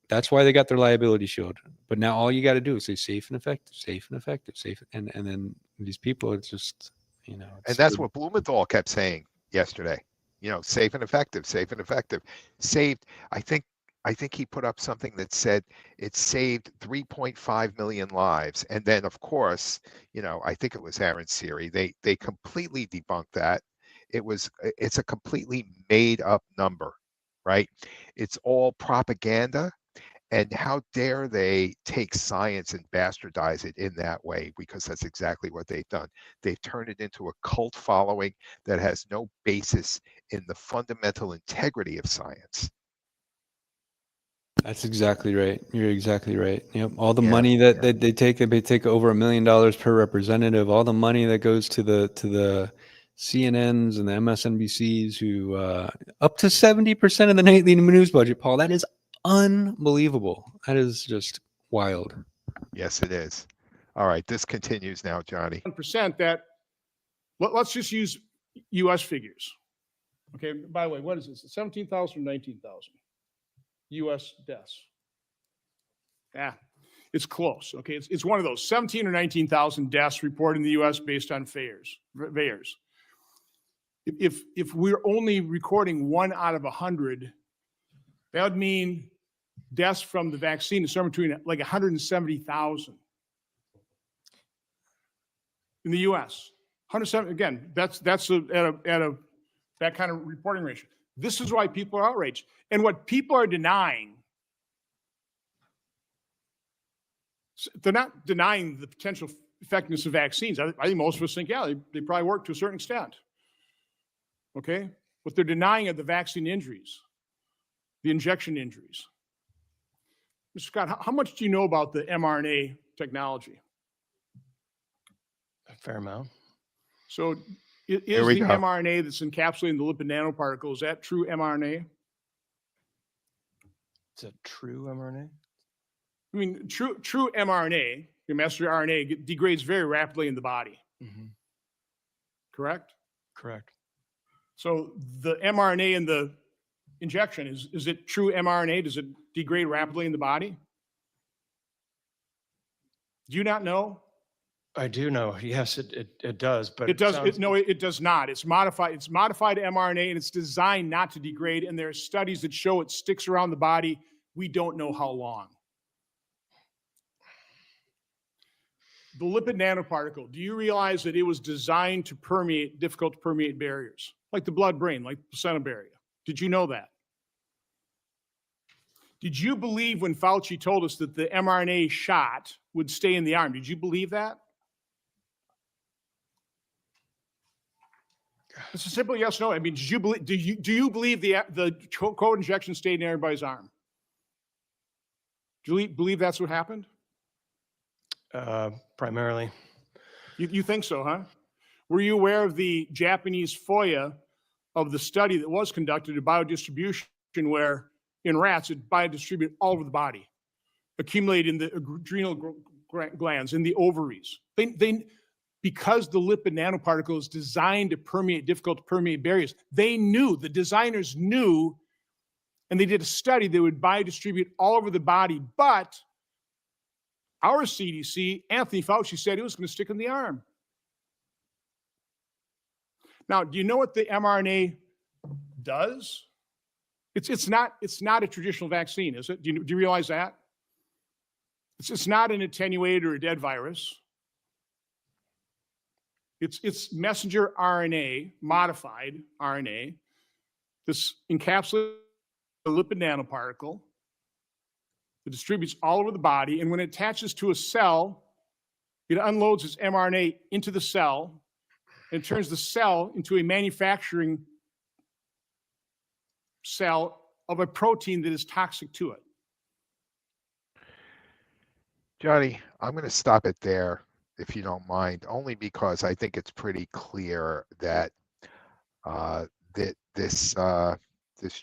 That's why they got their liability shield. But now all you got to do is say safe and effective, safe and effective, safe. And then these people, it's just, you know. And that's what Blumenthal kept saying yesterday. You know, safe and effective, safe and effective. Saved, I think he put up something that said it saved 3.5 million lives. And then of course, you know, I think it was Aaron Siri. They completely debunked that. It's a completely made up number, right? It's all propaganda. And how dare they take science and bastardize it in that way? Because that's exactly what they've done. They've turned it into a cult following that has no basis in the fundamental integrity of science. That's exactly right. You're exactly right. Yep. All the Yeah, money that they take over $1 million per representative. All the money that goes to the CNNs and the MSNBCs, who up to 70% of the nightly news budget. Paul, that is unbelievable. That is just wild. Yes, it is. All right, this continues now, Johnny. 1% that, let's just use US figures. Okay, by the way, what is this? 17,000 or 19,000 US deaths? Yeah, it's close. Okay, it's one of those 17 or 19,000 deaths reported in the US based on VAERS. If we're only recording 1 out of 100, that would mean deaths from the vaccine is somewhere between like 170,000 in the U.S. 170, again, that's that kind of reporting ratio. This is why people are outraged. And what people are denying, they're not denying the potential effectiveness of vaccines. I think most of us think, yeah, they probably work to a certain extent. Okay? What they're denying are the vaccine injuries, the injection injuries. Mr. Scott, how much do you know about the mRNA technology? a fair amount. So is Here we the go. mRNA that's encapsulating the lipid nanoparticle, is that true mRNA? It's a true mRNA. I mean, true mRNA, your messenger RNA, degrades very rapidly in the body, correct? Correct. So the mRNA in the injection, is it true mRNA? Does it degrade rapidly in the body? Do you not know? I do know. Yes, it does. But It does. sounds- No, it does not. It's modified. It's modified mRNA, and it's designed not to degrade. And there are studies that show it sticks around the body. We don't know how long. The lipid nanoparticle. Do you realize that it was designed to permeate difficult to permeate barriers, like the blood-brain, like the placenta barrier? Did you know that? Did you believe when Fauci told us that the mRNA shot would stay in the arm? Did you believe that? It's a simple yes, no. I mean, did you believe? Do you believe the COVID injection stayed in everybody's arm? Do you believe that's what happened? Primarily. You think so, huh? Were you aware of the Japanese FOIA of the study that was conducted of biodistribution, where in rats it biodistributed all over the body, accumulated in the adrenal glands, in the ovaries? Because the lipid nanoparticle is designed to permeate difficult to permeate barriers, the designers knew, and they did a study that would biodistribute all over the body. But our CDC, Anthony Fauci, said it was going to stick in the arm. Now, do you know what the mRNA does? It's not a traditional vaccine, is it? Do you realize that? It's not an attenuated or a dead virus. It's messenger RNA, modified RNA. This encapsulates a lipid nanoparticle that distributes all over the body, and when it attaches to a cell, it unloads its mRNA into the cell and turns the cell into a manufacturing cell of a protein that is toxic to it. Johnny, I'm going to stop it there, if you don't mind, only because I think it's pretty clear that this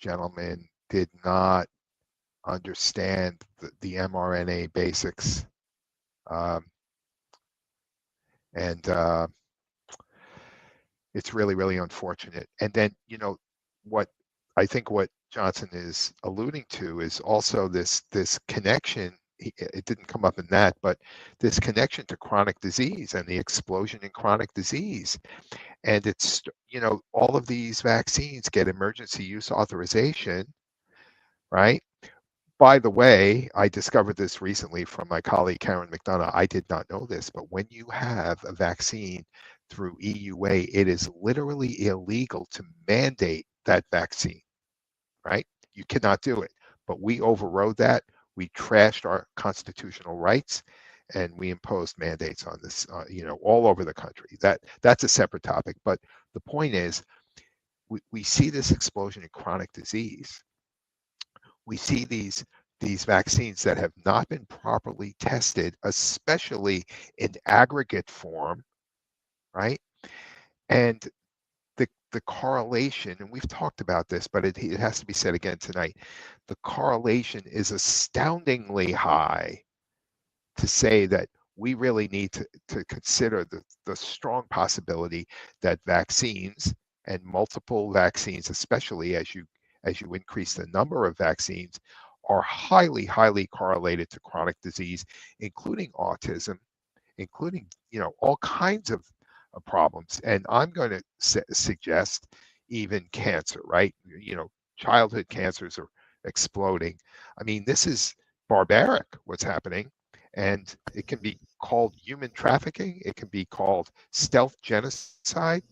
gentleman did not understand the mRNA basics, and it's really, really unfortunate. And then, what I think what Johnson is alluding to is also this connection. It didn't come up in that, but this connection to chronic disease and the explosion in chronic disease. And it's, all of these vaccines get emergency use authorization, right? By the way, I discovered this recently from my colleague Karen McDonough. I did not know this, but when you have a vaccine through EUA, it is literally illegal to mandate that vaccine, right? You cannot do it. But we overrode that. We trashed our constitutional rights, and we imposed mandates on this, all over the country. That's a separate topic. But the point is, we see this explosion in chronic disease. We see these vaccines that have not been properly tested, especially in aggregate form, right? And the correlation, and we've talked about this, but it has to be said again tonight, the correlation is astoundingly high to say that we really need to consider the strong possibility that vaccines, and multiple vaccines, especially as you increase the number of vaccines, are highly, highly correlated to chronic disease, including autism, including, all kinds of problems. And I'm going to suggest even cancer, right? Childhood cancers are exploding. I mean, this is barbaric what's happening, and it can be called human trafficking. It can be called stealth genocide,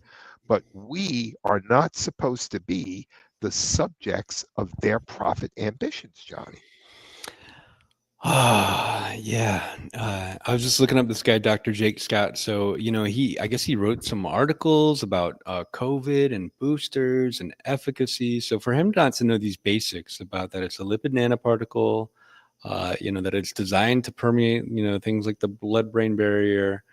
but we are not supposed to be the subjects of their profit ambitions, Johnny. Yeah. I was just looking up this guy, Dr. Jake Scott. So, I guess he wrote some articles about COVID and boosters and efficacy. So for him not to know these basics about that it's a lipid nanoparticle, that it's designed to permeate, things like the blood-brain barrier,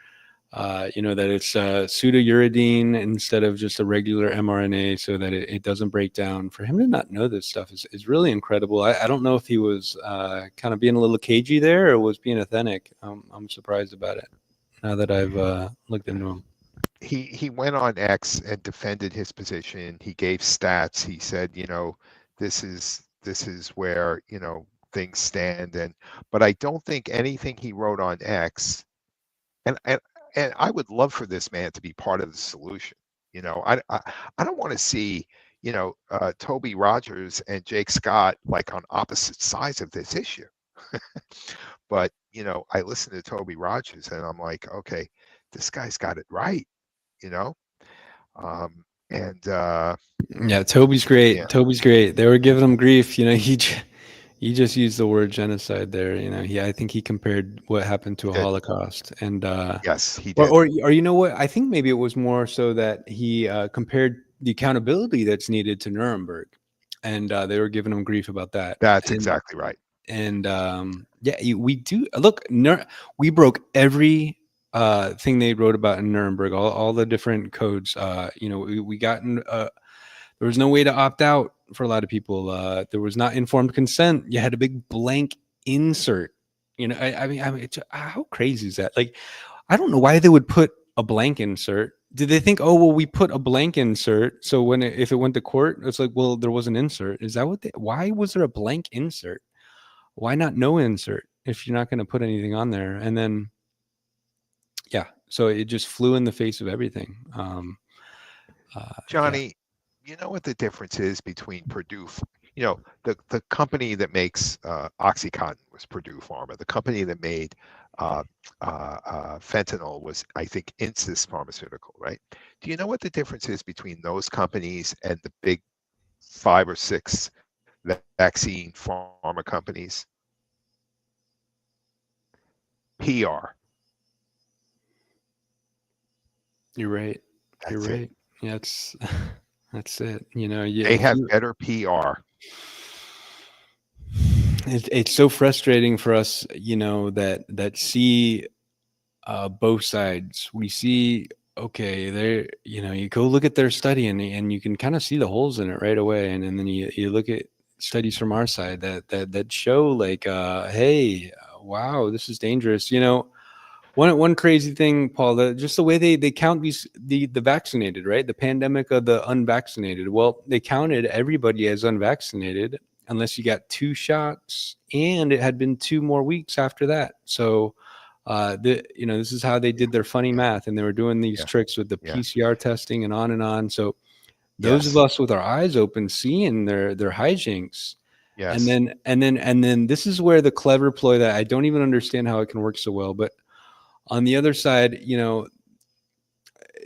that it's pseudouridine instead of just a regular mRNA, so that it doesn't break down. For him to not know this stuff is really incredible. I don't know if he was kind of being a little cagey there or was being authentic. I'm surprised about it now that I've looked into him. He went on X and defended his position. He gave stats. He said, this is where, things stand. But I don't think anything he wrote on X, and I would love for this man to be part of the solution. I don't want to see, Toby Rogers and Jake Scott like on opposite sides of this issue. But, I listen to Toby Rogers and I'm like, okay, this guy's got it right, Yeah, Toby's great. Yeah. Toby's great. They were giving him grief. He just used the word genocide there. I think he compared what happened to a Holocaust, and yes, he did. or you know what? I think maybe it was more so that he compared the accountability that's needed to Nuremberg, and they were giving him grief about that. That's exactly right. And we do look. We broke every thing they wrote about in Nuremberg, all the different codes. We got in, there was no way to opt out for a lot of people. There was not informed consent. You had a big blank insert. I mean, how crazy is that? Like, I don't know why they would put a blank insert. Did they think, oh, well, we put a blank insert, so if it went to court, it's like, well, there was an insert. Is that why was there a blank insert? Why not no insert if you're not going to put anything on there? And then, yeah, so it just flew in the face of everything. Yeah. Johnny, you know what the difference is between Purdue? The company that makes OxyContin was Purdue Pharma. The company that made fentanyl was, I think, Insys Pharmaceutical, right? Do you know what the difference is between those companies and the big 5 or 6 vaccine pharma companies? PR. You're right. You're That's it. right. Yeah, that's it. They have better PR. It's so frustrating for us, that see both sides. We see, okay, you go look at their study and you can kind of see the holes in it right away, and then you look at studies from our side that show like, hey, wow, this is dangerous. One crazy thing, Paul, just the way they count the vaccinated, right? The pandemic of the unvaccinated. Well, they counted everybody as unvaccinated unless you got 2 shots, and it had been 2 more weeks after that. So, this is how they did their funny math, and they were doing these tricks with the PCR testing and on and on. So, those of us with our eyes open, seeing their hijinks. Yes. And then this is where the clever ploy that I don't even understand how it can work so well, but on the other side,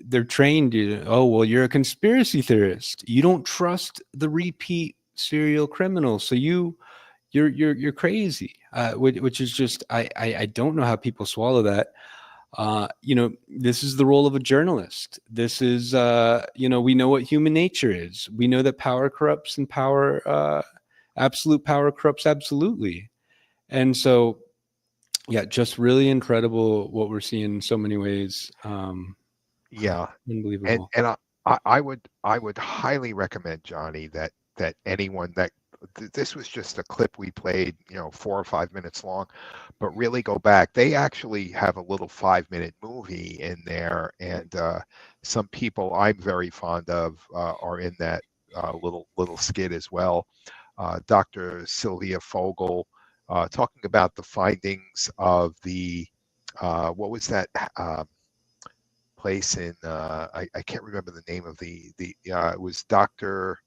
they're trained. Oh, well, you're a conspiracy theorist. You don't trust the repeat serial criminal, so you're crazy. Which is just I don't know how people swallow that. This is the role of a journalist. This is we know what human nature is. We know that power corrupts, and absolute power corrupts absolutely. And so, yeah, just really incredible what we're seeing in so many ways. Unbelievable. And I would highly recommend, Johnny, that anyone this was just a clip we played, 4 or 5 minutes long, but really go back. They actually have a little 5-minute movie in there, and some people I'm very fond of are in that little skit as well. Dr. Sylvia Fogel, talking about the findings of the what was that place in I can't remember the name of it was Dr.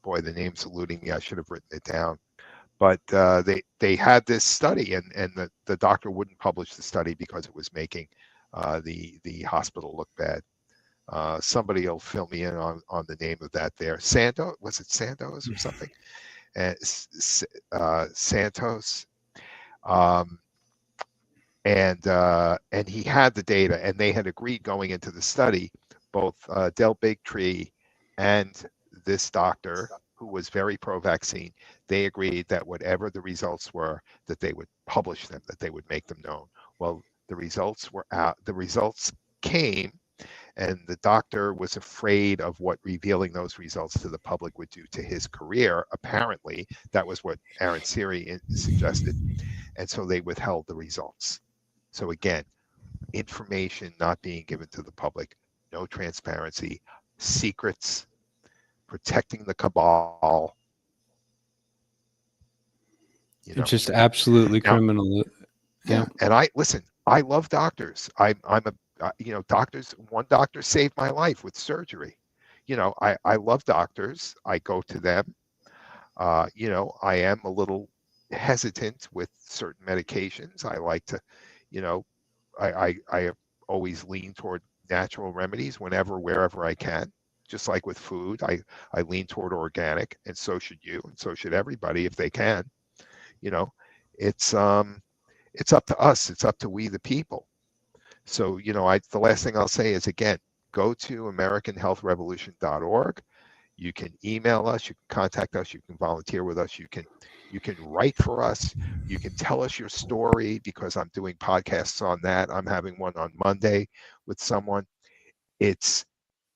Boy, the name's eluding me. I should have written it down. But they had this study, and the doctor wouldn't publish the study because it was making the hospital look bad. Somebody will fill me in on the name of that there. Sandoz, was it Sandoz or something? And Santos. And he had the data, and they had agreed going into the study, both Del Bigtree and this doctor, who was very pro-vaccine, they agreed that whatever the results were, that they would publish them, that they would make them known. Well, the results were out. The results came, and the doctor was afraid of what revealing those results to the public would do to his career. Apparently, that was what Aaron Siri suggested, and so they withheld the results. So again, information not being given to the public, no transparency, secrets, protecting the cabal. It's just absolutely criminal. Yeah. And I love doctors. I'm a doctors. One doctor saved my life with surgery. I love doctors. I go to them. I am a little hesitant with certain medications. I like to, I always lean toward natural remedies wherever I can. Just like with food, I lean toward organic, and so should you, and so should everybody if they can. It's up to us. It's up to we the people. So, the last thing I'll say is, again, go to AmericanHealthRevolution.org. You can email us, you can contact us, you can volunteer with us, you can You can write for us. You can tell us your story, because I'm doing podcasts on that. I'm having one on Monday with someone. It's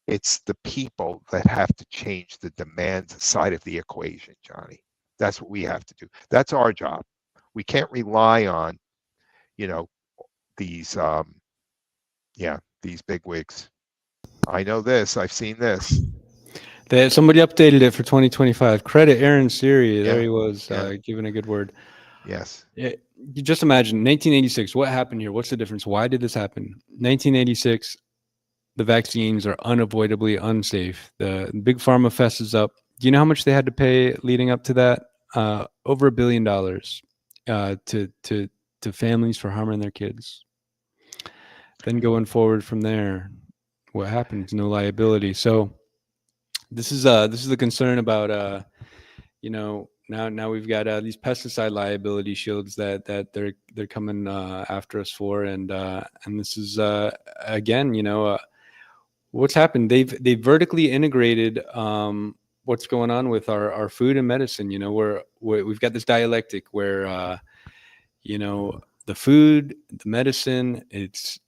the people that have to change the demand side of the equation, Johnny. That's what we have to do. That's our job. We can't rely on, you know, these these bigwigs. I know this. I've seen this. Somebody updated it for 2025. Credit Aaron Siri. There Yeah, he was, yeah. giving a good word. Yes. You just imagine 1986. What happened here? What's the difference? Why did this happen? 1986, the vaccines are unavoidably unsafe. The big pharma fesses up. Do you know how much they had to pay leading up to that? Over $1 billion to families for harming their kids. Then going forward from there, what happens? No liability. So this is the concern about now we've got these pesticide liability shields that they're coming after us for, and this is again, what's happened. They've vertically integrated what's going on with our food and medicine. We've got this dialectic where the food, the medicine, it's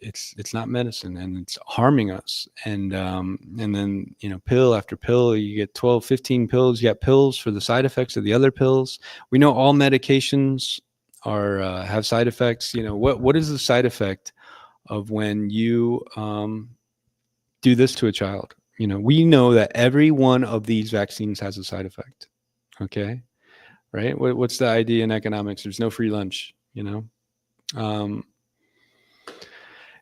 not medicine, and it's harming us. And then, pill after pill, you get 12, 15 pills. You got pills for the side effects of the other pills. We know all medications have side effects. What is the side effect of when you do this to a child? We know that every one of these vaccines has a side effect. Okay. Right. What's the idea in economics? There's no free lunch,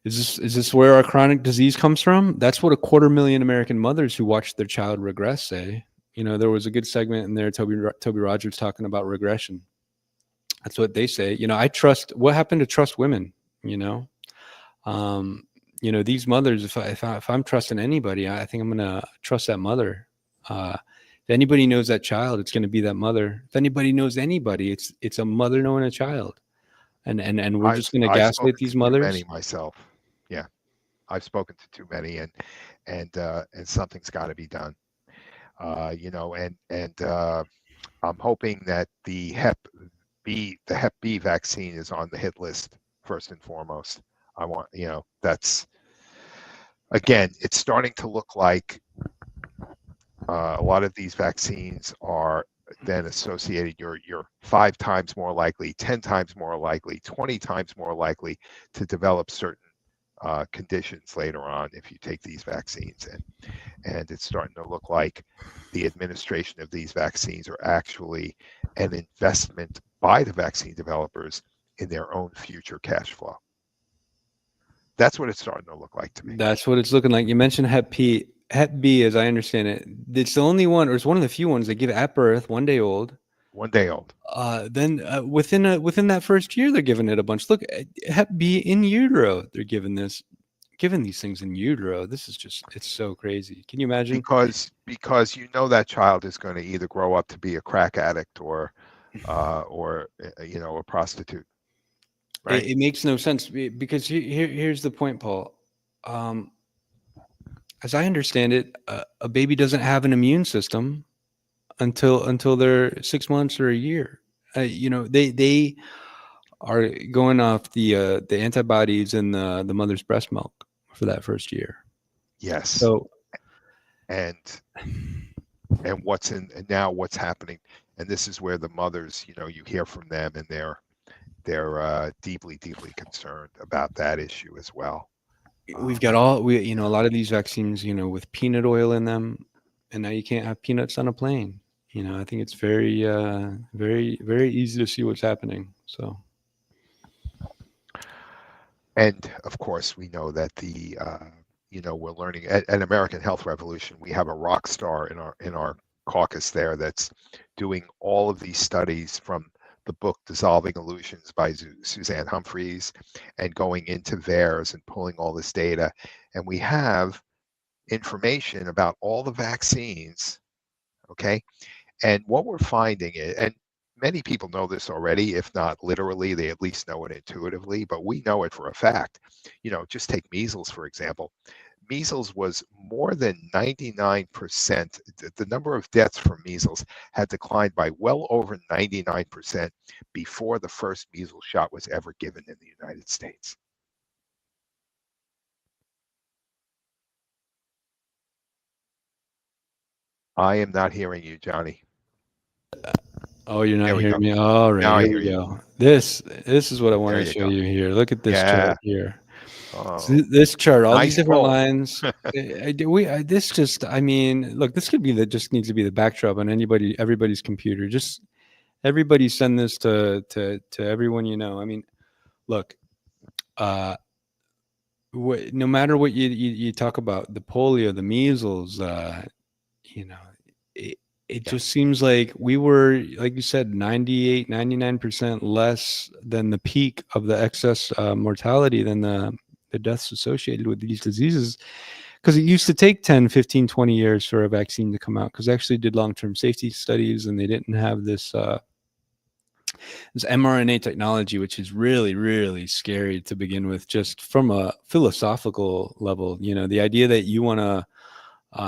Is this where our chronic disease comes from? That's what 250,000 American mothers who watched their child regress say. There was a good segment in there, Toby Rogers talking about regression. That's what they say. What happened to trust women? These mothers, if I'm trusting anybody, I think I'm going to trust that mother. If anybody knows that child, it's going to be that mother. If anybody knows anybody, it's a mother knowing a child. And we're just going to gaslight these mothers. Many myself. Yeah. I've spoken to too many, and something's got to be done. I'm hoping that the Hep B vaccine is on the hit list first and foremost. I want, that's, again, it's starting to look like a lot of these vaccines are then associated. You're 5 times more likely, 10 times more likely, 20 times more likely to develop certain conditions later on if you take these vaccines. And it's starting to look like the administration of these vaccines are actually an investment by the vaccine developers in their own future cash flow. That's what it's starting to look like to me. That's what it's looking like. You mentioned Hep B. Hep B, as I understand it, it's the only one, or it's one of the few ones they give at birth, 1 day old. 1 day old. Then within that first year, they're giving it a bunch. Look, Hep B in utero, they're giving these things in utero. This is just, it's so crazy. Can you imagine? Because that child is going to either grow up to be a crack addict or a prostitute. Right? It makes no sense, because here's the point, Paul. As I understand it, a baby doesn't have an immune system until they're 6 months or a year. They are going off the antibodies in the mother's breast milk for that first year. Yes. So, and what's happening, and this is where the mothers, you hear from them, and they're deeply concerned about that issue as well. We've got a lot of these vaccines, with peanut oil in them, and now you can't have peanuts on a plane. I think it's very, very, very easy to see what's happening. So, and of course, we know that we're learning at American Health Revolution. We have a rock star in our caucus there that's doing all of these studies from the book Dissolving Illusions by Suzanne Humphries, and going into VAERS and pulling all this data. And we have information about all the vaccines, okay? And what we're finding is, and many people know this already. If not literally, they at least know it intuitively, but we know it for a fact. Just take measles, for example. Measles was more than 99%. The number of deaths from measles had declined by well over 99% before the first measles shot was ever given in the United States. I am not hearing you, Johnny. Oh, you're not There we hearing go. me. All right, Now I here hear we you. go. This is what I want There to you show go. you here. Look at this Yeah. chart here. So Oh, this chart, all these nice different pull. lines. This just, I mean, look, this could be just needs to be the backdrop on everybody's computer. Just everybody send this to everyone you know. I mean, look, no matter what you talk about, the polio, the measles, you know, it, it Yeah. just seems like we were, like you said, 98, 99% less than the peak of the excess mortality than the deaths associated with these diseases. Because it used to take 10, 15, 20 years for a vaccine to come out, because they actually did long-term safety studies and they didn't have this mRNA technology, which is really, really scary to begin with, just from a philosophical level. The idea that you want to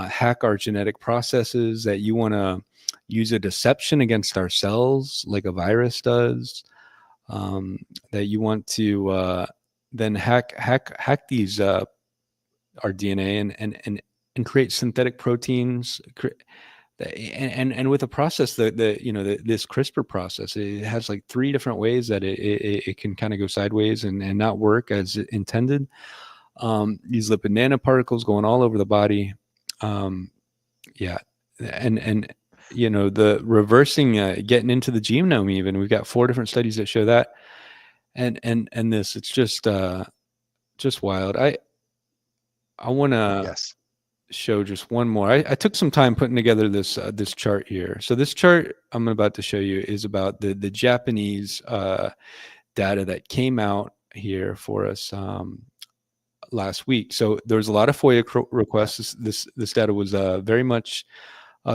hack our genetic processes, that you want to use a deception against our cells like a virus does, that you want to then hack these our DNA and create synthetic proteins. And with a process this CRISPR process, it has like 3 different ways that it can kind of go sideways and not work as intended. These lipid nanoparticles going all over the body. Yeah. And the reversing, getting into the genome, even we've got 4 different studies that show that. And this, it's just wild. I want to Yes. show just one more. I took some time putting together this chart here. So this chart I'm about to show you is about the Japanese data that came out here for us last week. So there was a lot of FOIA requests. This data was very much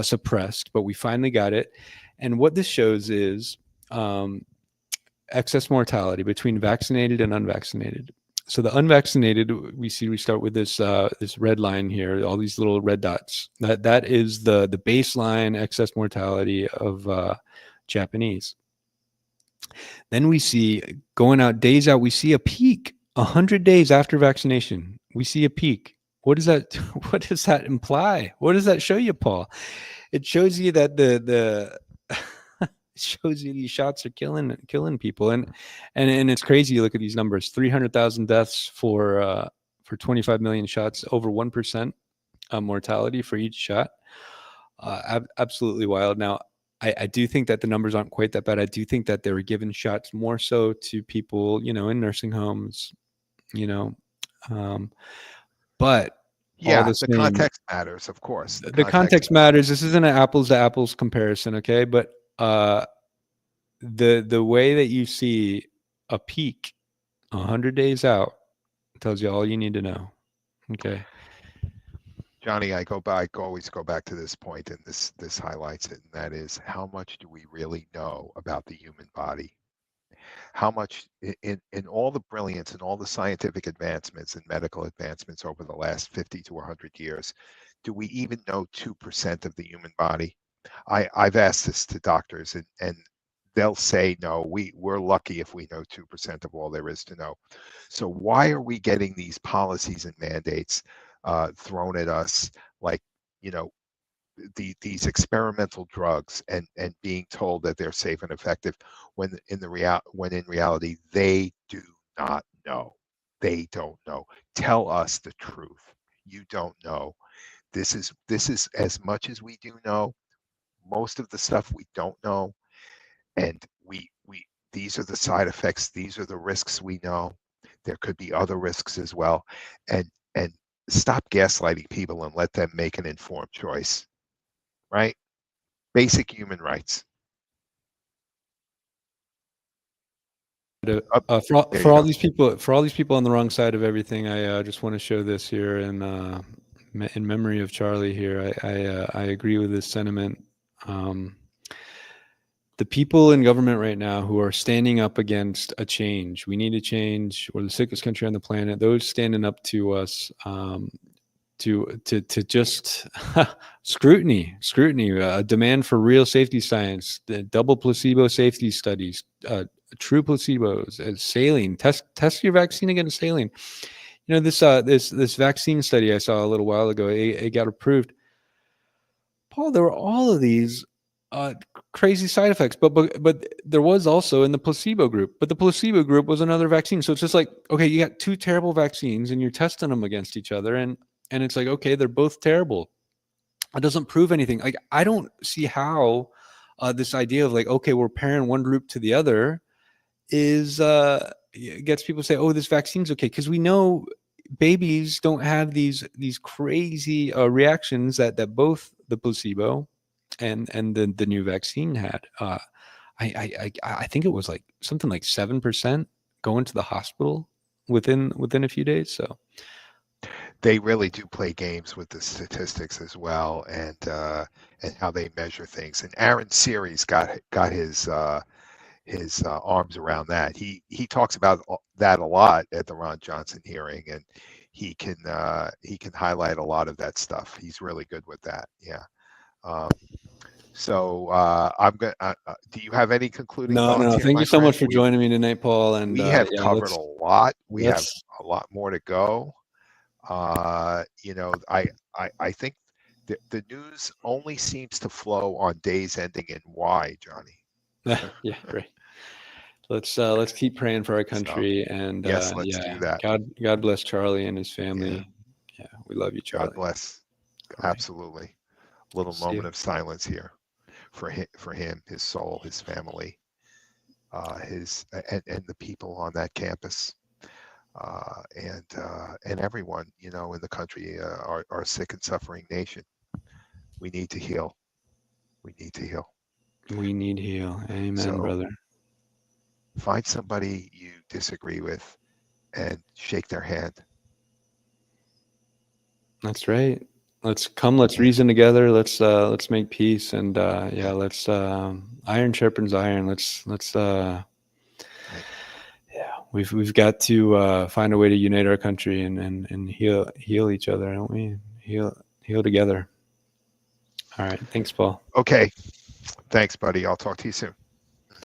suppressed, but we finally got it. And what this shows is excess mortality between vaccinated and unvaccinated. So the unvaccinated, we start with this red line here, all these little red dots. That is the baseline excess mortality of Japanese. Then we see going out days out, we see a peak 100 days after vaccination. We see a peak. What does that imply? What does that show you, Paul? It shows you that the shows you these shots are killing people, and it's crazy. You look at these numbers: 300,000 deaths for 25 million shots, over 1% mortality for each shot. Absolutely wild. Now, I do think that the numbers aren't quite that bad. I do think that they were given shots more so to people, in nursing homes, but Yeah, the the same, context matters, of course. the context matters. This isn't an apples to apples comparison, okay? But the way that you see a peak 100 days out tells you all you need to know. Okay. Johnny, I always go back to this point, and this highlights it, and that is, how much do we really know about the human body? How much in all the brilliance and all the scientific advancements and medical advancements over the last 50 to 100 years, do we even know 2% of the human body? I've asked this to doctors, and they'll say, no, we're lucky if we know 2% of all there is to know. So why are we getting these policies and mandates thrown at us, like, these experimental drugs, and being told that they're safe and effective, when in reality they do not know. They don't know. Tell us the truth. You don't know. This is as much as we do know. Most of the stuff we don't know, and we these are the side effects. These are the risks we know. There could be other risks as well, and stop gaslighting people and let them make an informed choice. Right? Basic human rights. For all these people on the wrong side of everything, I just want to show this here, and in memory of Charlie here, I agree with this sentiment. the people in government right now who are standing up against a change. We need a change. We're the sickest country on the planet. Those standing up to us, to just scrutiny, demand for real safety science, the double placebo safety studies, true placebos, saline. Test your vaccine against saline. You know, this vaccine study I saw a little while ago. It got approved. Paul, there were all of these crazy side effects, but there was also in the placebo group. But the placebo group was another vaccine. So it's just like, okay, you got two terrible vaccines, and you're testing them against each other, and it's like, okay, they're both terrible. It doesn't prove anything. Like, I don't see how this idea of like, okay, we're pairing one group to the other is gets people to say, oh, this vaccine's okay, because we know babies don't have these crazy reactions that both the placebo and the new vaccine had. I think it was like something like 7% go into the hospital within a few days. So They really do play games with the statistics as well, and how they measure things. And Aaron Series got his arms around that. He talks about that a lot at the Ron Johnson hearing, and he can highlight a lot of that stuff. He's really good with that. Yeah. So I'm gonna. Do you have any concluding thoughts? No. here, Thank my you so much friend? for joining me tonight, Paul. And We have yeah, covered a lot. We have let's- a lot more to go. You know, I think the news only seems to flow on days ending in Y, Johnny. yeah, great. Let's keep praying for our country, and yes, let's yeah, do that. God bless Charlie and his family. Yeah, we love you, Charlie. God bless. All right. Absolutely. A little See moment you. of silence here for him, his soul, his family, and the people on that campus, and everyone, you know, in the country, our sick and suffering nation. We need to heal. We need to heal. We need heal. Amen, So- brother. Find somebody you disagree with and shake their hand. That's right. Let's reason together. Let's make peace, and yeah, let's iron sharpens iron. Let's yeah, we've got to find a way to unite our country and heal each other, don't we? Heal together. All right. Thanks, Paul. Okay. Thanks, buddy. I'll talk to you soon.